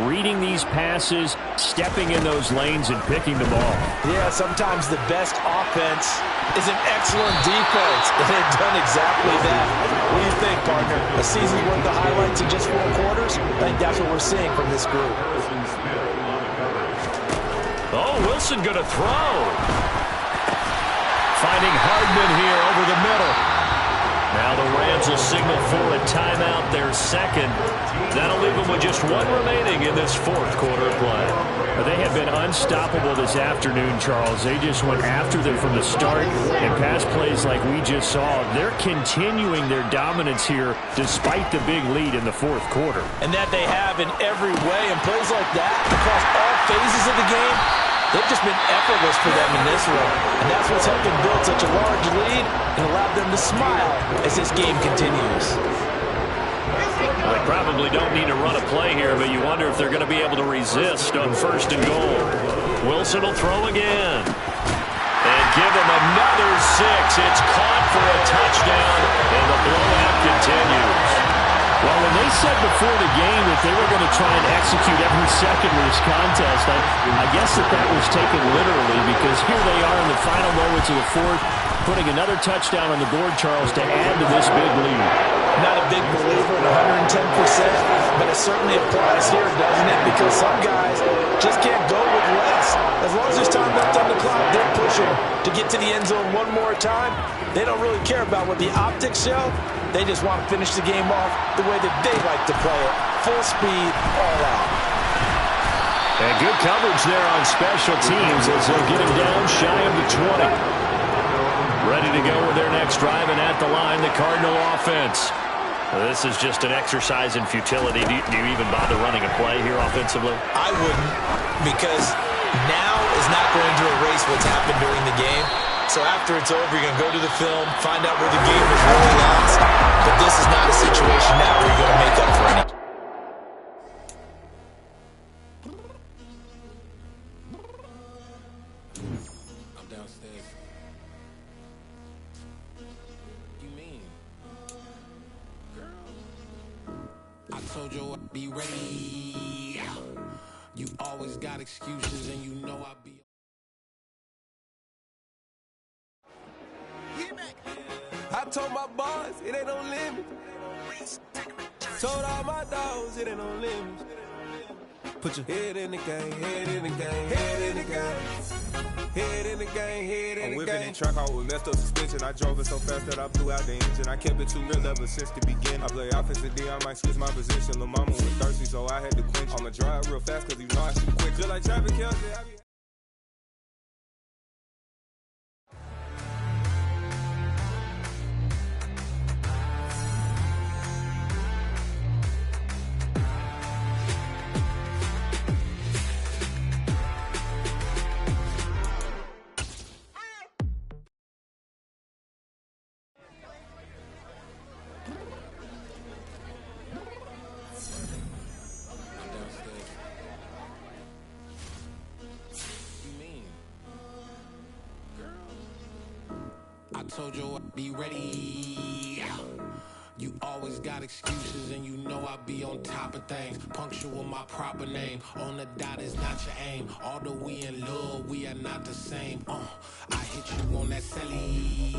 reading these passes, stepping in those lanes, and picking the ball. Yeah, sometimes the best offense is an excellent defense. And they've done exactly that. What do you think, partner? A season's worth of highlights in just 4 quarters? I think that's what we're seeing from this group. Oh, Wilson going to throw. Finding Hardman here over the middle. Now the Rams will signal for a timeout, their 2nd. That'll leave them with just 1 remaining in this 4th quarter of play. But they have been unstoppable this afternoon, Charles. They just went after them from the start, and pass plays like we just saw. They're continuing their dominance here despite the big lead in the 4th quarter. And that they have in every way, and plays like that across all phases of the game, they've just been effortless for them in this one. And that's what's helped them build such a large lead and allowed them to smile as this game continues. Well, they probably don't need to run a play here, but you wonder if they're going to be able to resist on 1st and goal. Wilson will throw again. And give him another 6. It's caught for a touchdown, and the blowout continues. Well, when they said before the game that they were going to try and execute every second of this contest, I guess that was taken literally, because here they are in the final moments of the 4th, putting another touchdown on the board, Charles, to add to this big lead. Not a big believer in 110%, but it certainly applies here, doesn't it? Because some guys just can't go with less. As long as there's time left on the clock, they're pushing to get to the end zone one more time. They don't really care about what the optics show. They just want to finish the game off the way that they like to play it. Full speed, all out. And good coverage there on special teams as they'll get him down shy of the 20. Ready to go with their next drive, and at the line, the Cardinal offense. This is just an exercise in futility. Do you even bother running a play here offensively? I wouldn't, because now is not going to erase what's happened during the game. So after it's over, you're going to go to the film, find out where the game was really lost. But this is not a situation now where you're going to make up for any. I'm downstairs. What do you mean? told you I'd be ready. You always got excuses and you know I'd be. I told my boys it ain't no limit. Told all my dogs it ain't no limit. Put your head in the game, head in the game, head in the game. Head in the game, head in the game. I'm whipping in track out with messed up suspension. I drove it so fast that I blew out the engine. I kept it too real ever since the beginning. I play offensive D, I might switch my position. Lil' mama was thirsty, so I had to quench. I'ma drive real fast cause you know I shoot quick. Just like Travis Kelce, I be... I told you I'd be ready. You always got excuses and you know I be on top of things. Punctual my proper name. On the dot is not your aim. Although we in love, we are not the same. I hit you on that celly.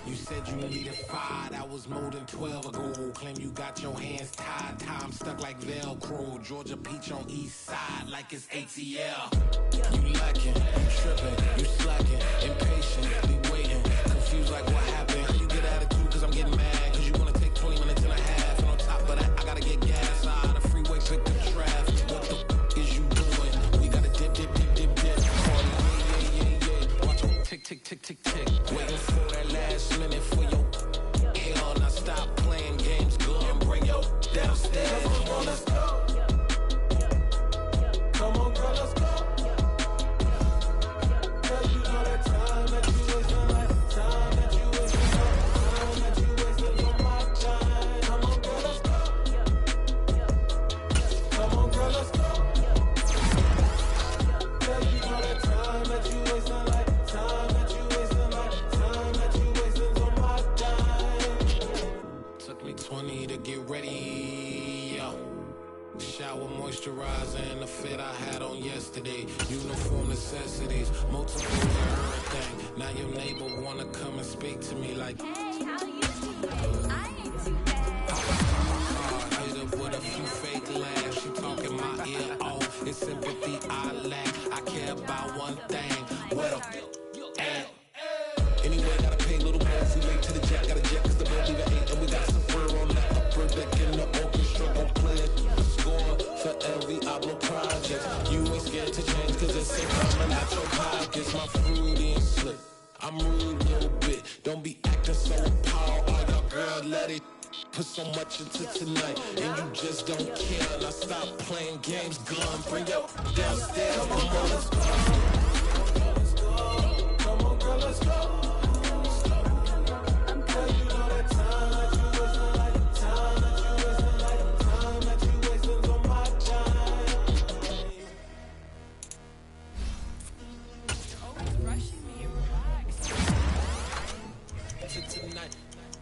You said you needed 5, that was more than 12 ago. Claim you got your hands tied, time stuck like Velcro. Georgia Peach on east side like it's ATL. You lacking, you tripping, you slacking, impatient, be waiting, confused like what happened. How you get attitude cause I'm getting mad, cause you wanna take 20 minutes and a half. And on top of that, I gotta get gas out of the freeway, pick the traffic. What the is you doing? We gotta dip. Watch your tick, tick, tick, tick, tick. Waiting for that last minute for your hell. Now stop playing games, go and bring your downstairs. Come on, let's go. Come on, girl, let's go. Cause you know that time that you wasting, like time that you wasting, time that you wasting on my time. Come on, girl, let's go. Come on, girl, let's go. Cause you know that time that you wasting, like time that you wasting, like time that you wasting on my time. Took me 20 to get ready, yo. Shower, moisturizer, and the fit I had on yesterday. Uniform necessities, multiple everything. Now your neighbor wanna come and speak to me like, hey, how you doing? I ain't too bad. Hit up with a few fake laughs. She talking my ear off. It's sympathy I lack. I care about one thing. What up? Anyway, gotta pay a little more if we late to the jet. Got a jet cause the boat leave at 8. And we got some fur on the upper deck in the orchestra. Gon' play it. Score for every Oblo project. You ain't scared to change cause it's safe coming out your pockets. My fruity and slick. I'm rude a little bit. Don't be acting so appalled. All your girl let it put so much into tonight. And you just don't care. Now stop playing games. Gun, bring your downstairs. Come on, let's go. Come on, girl, let's go.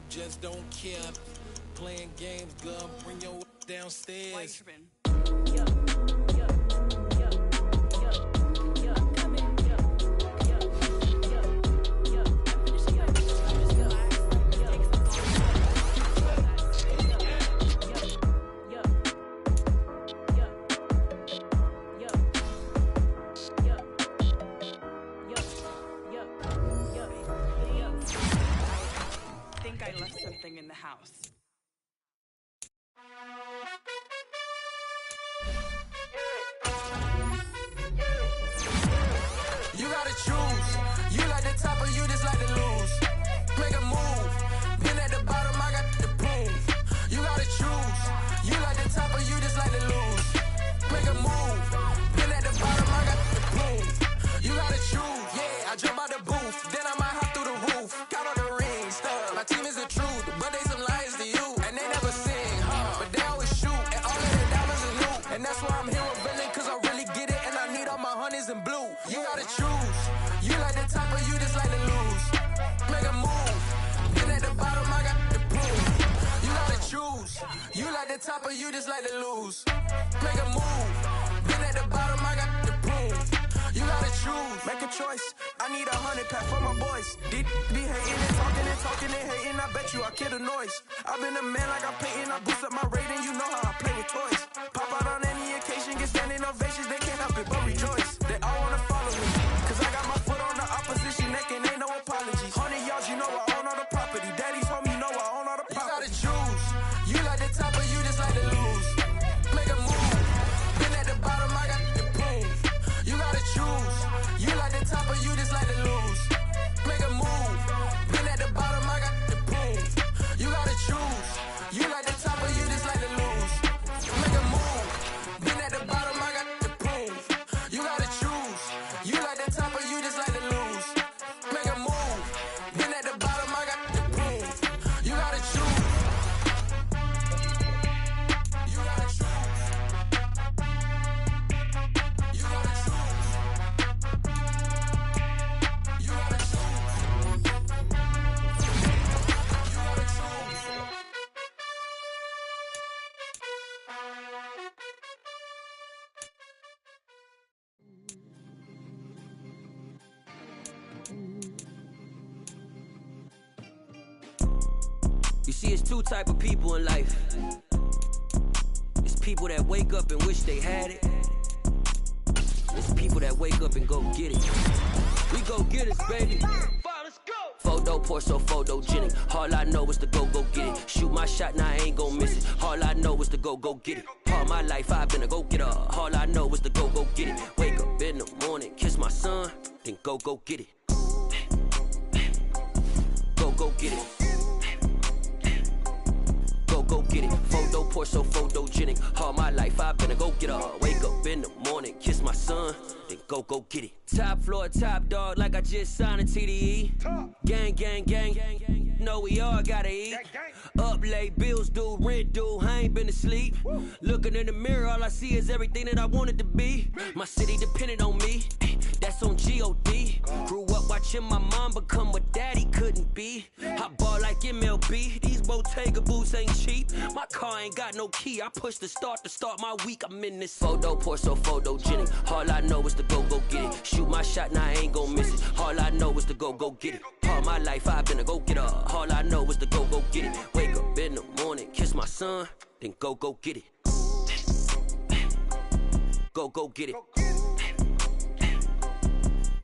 Just don't care. Playing games, girl, bring your downstairs. I left something in the house. You gotta choose. You like the top or you just like to lose. Make a move. Been at the bottom, I got the proof. You gotta choose. You like the top or you just like to lose. Make a move. Been at the bottom, I got the proof. You gotta choose. Yeah, I jump out the booth. Then I might hop through the roof. Count on the rings. My team is the truth, but they some liars to you. And they never sing, but they always shoot. And all of their diamonds are new. And that's why I'm here rebelling, cause I really get it. And I need all my honeys in blue. You gotta choose. You like the top or you just like to lose. Make a move. Been at the bottom, I got the proof. You gotta choose. You like the top of you just like to lose. Make a move. Been at the bottom, I got the prove. You gotta choose. Make a choice. I need 100 pack for my boys. Be hating and talking and hating. I bet you I kill the noise. I've been a man like I'm painting. I boost up my rating. You know how I play with toys. Pop out on any occasion, get standing ovations. They can't help it but rejoice. They all wanna follow me. Cause I got my foot on the opposition neck and ain't no apologies. 100 yards, you know I own all the property. Daddy's home, you know I own all the property. You gotta choose. You like the top or you just like to lose. Make a move. Been at the bottom, I got the proof. You gotta choose. You like the top or you just like to lose. Make a move. Been at the bottom, I got the proof. You gotta choose. You like the top or you just like to lose. Make a move. Been at the bottom, I got the proof. You gotta choose. You like the top or you just like to lose. Make a move. Been at the bottom, I got the proof. You gotta choose. You gotta choose. You gotta choose. You gotta You see, it's two type of people in life. It's people that wake up and wish they had it. It's people that wake up and go get it. We go get it, baby. Photo pour so photogenic. All I know is to go get it. Shoot my shot, now I ain't gon' miss it. All I know is to go get it. All my life I've been a go-getter. All I know is to go get it. Wake up in the morning, kiss my son, then go get it. Go get it. Go get it. Photo pour so photogenic. All my life I've been a go-getter. Wake up in the morning, kiss my son, then go get it. Top floor, top dog, like I just signed a TDE. Gang, gang, gang. Know we all gotta eat. Up late, bills due, rent due, I ain't been asleep. Looking in the mirror, all I see is everything that I wanted to be. My city depended on me, that's on G.O.D. Grew up watching my mom become what daddy couldn't be. I ball like MLB, these Bottega boots ain't cheap. My car ain't got no key, I push the start to start my week. I'm in this photo pour so photogenic. All I know is to go get it. Shoot my shot, now I ain't gon' miss it. All I know is to go get it. All my life I've been a go-getter. All I know is to go get it. Wake up in the morning, kiss my son, then go get it. Go get it.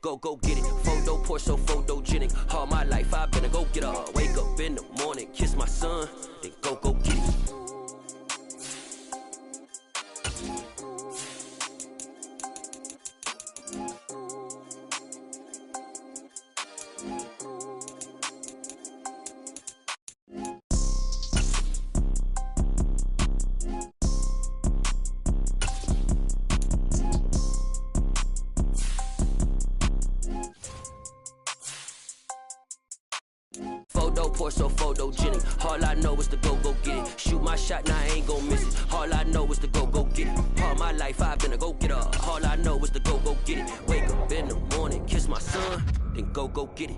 Go get it. Photo pour so photogenic. All my life I've been a go-getter. Wake up in the morning, kiss my son, then go get it. Photo pour so photogenic. All I know is to go get it. Shoot my shot, now I ain't gon' miss it. All I know is to go get it. All my life I've been a go-getter. All I know is to go get it. Wake up in the morning, kiss my son, then go get it.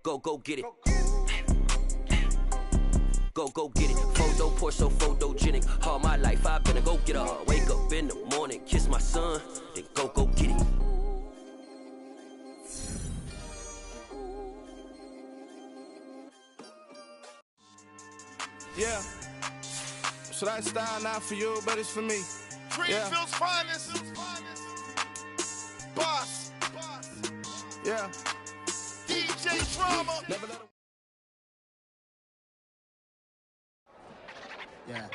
Go get it. Go get it. Photo pour so photogenic. All my life I've been a go-getter. Wake up in the morning, kiss my son, then go get it. Yeah. So that style not for you, but it's for me. Greenfield's finest. Boss. Yeah. DJ Drama. Never let him. Yeah.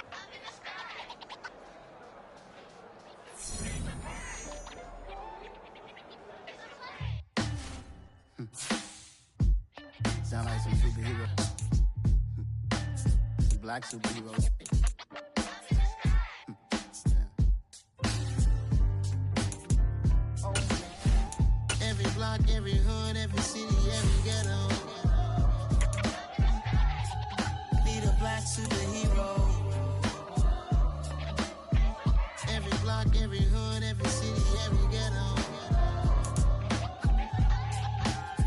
Sound like some superhero. Black superheroes. Every block, every hood, every city, every ghetto. Need a black superhero. Every block, every hood, every city, every ghetto.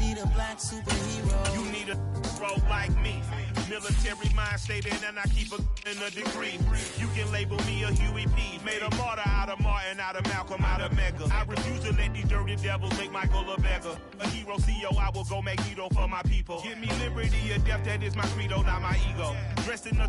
Need a black superhero. You need a bro like me. Military mind stated, and I keep in a degree. You can label me a Huey P. Made a martyr out of Martin, out of Malcolm, out of Mega. I refuse to let these dirty devils make Michael a beggar. A hero CEO, I will go Magneto for my people. Give me liberty or death, that is my credo, not my ego. Dressed in a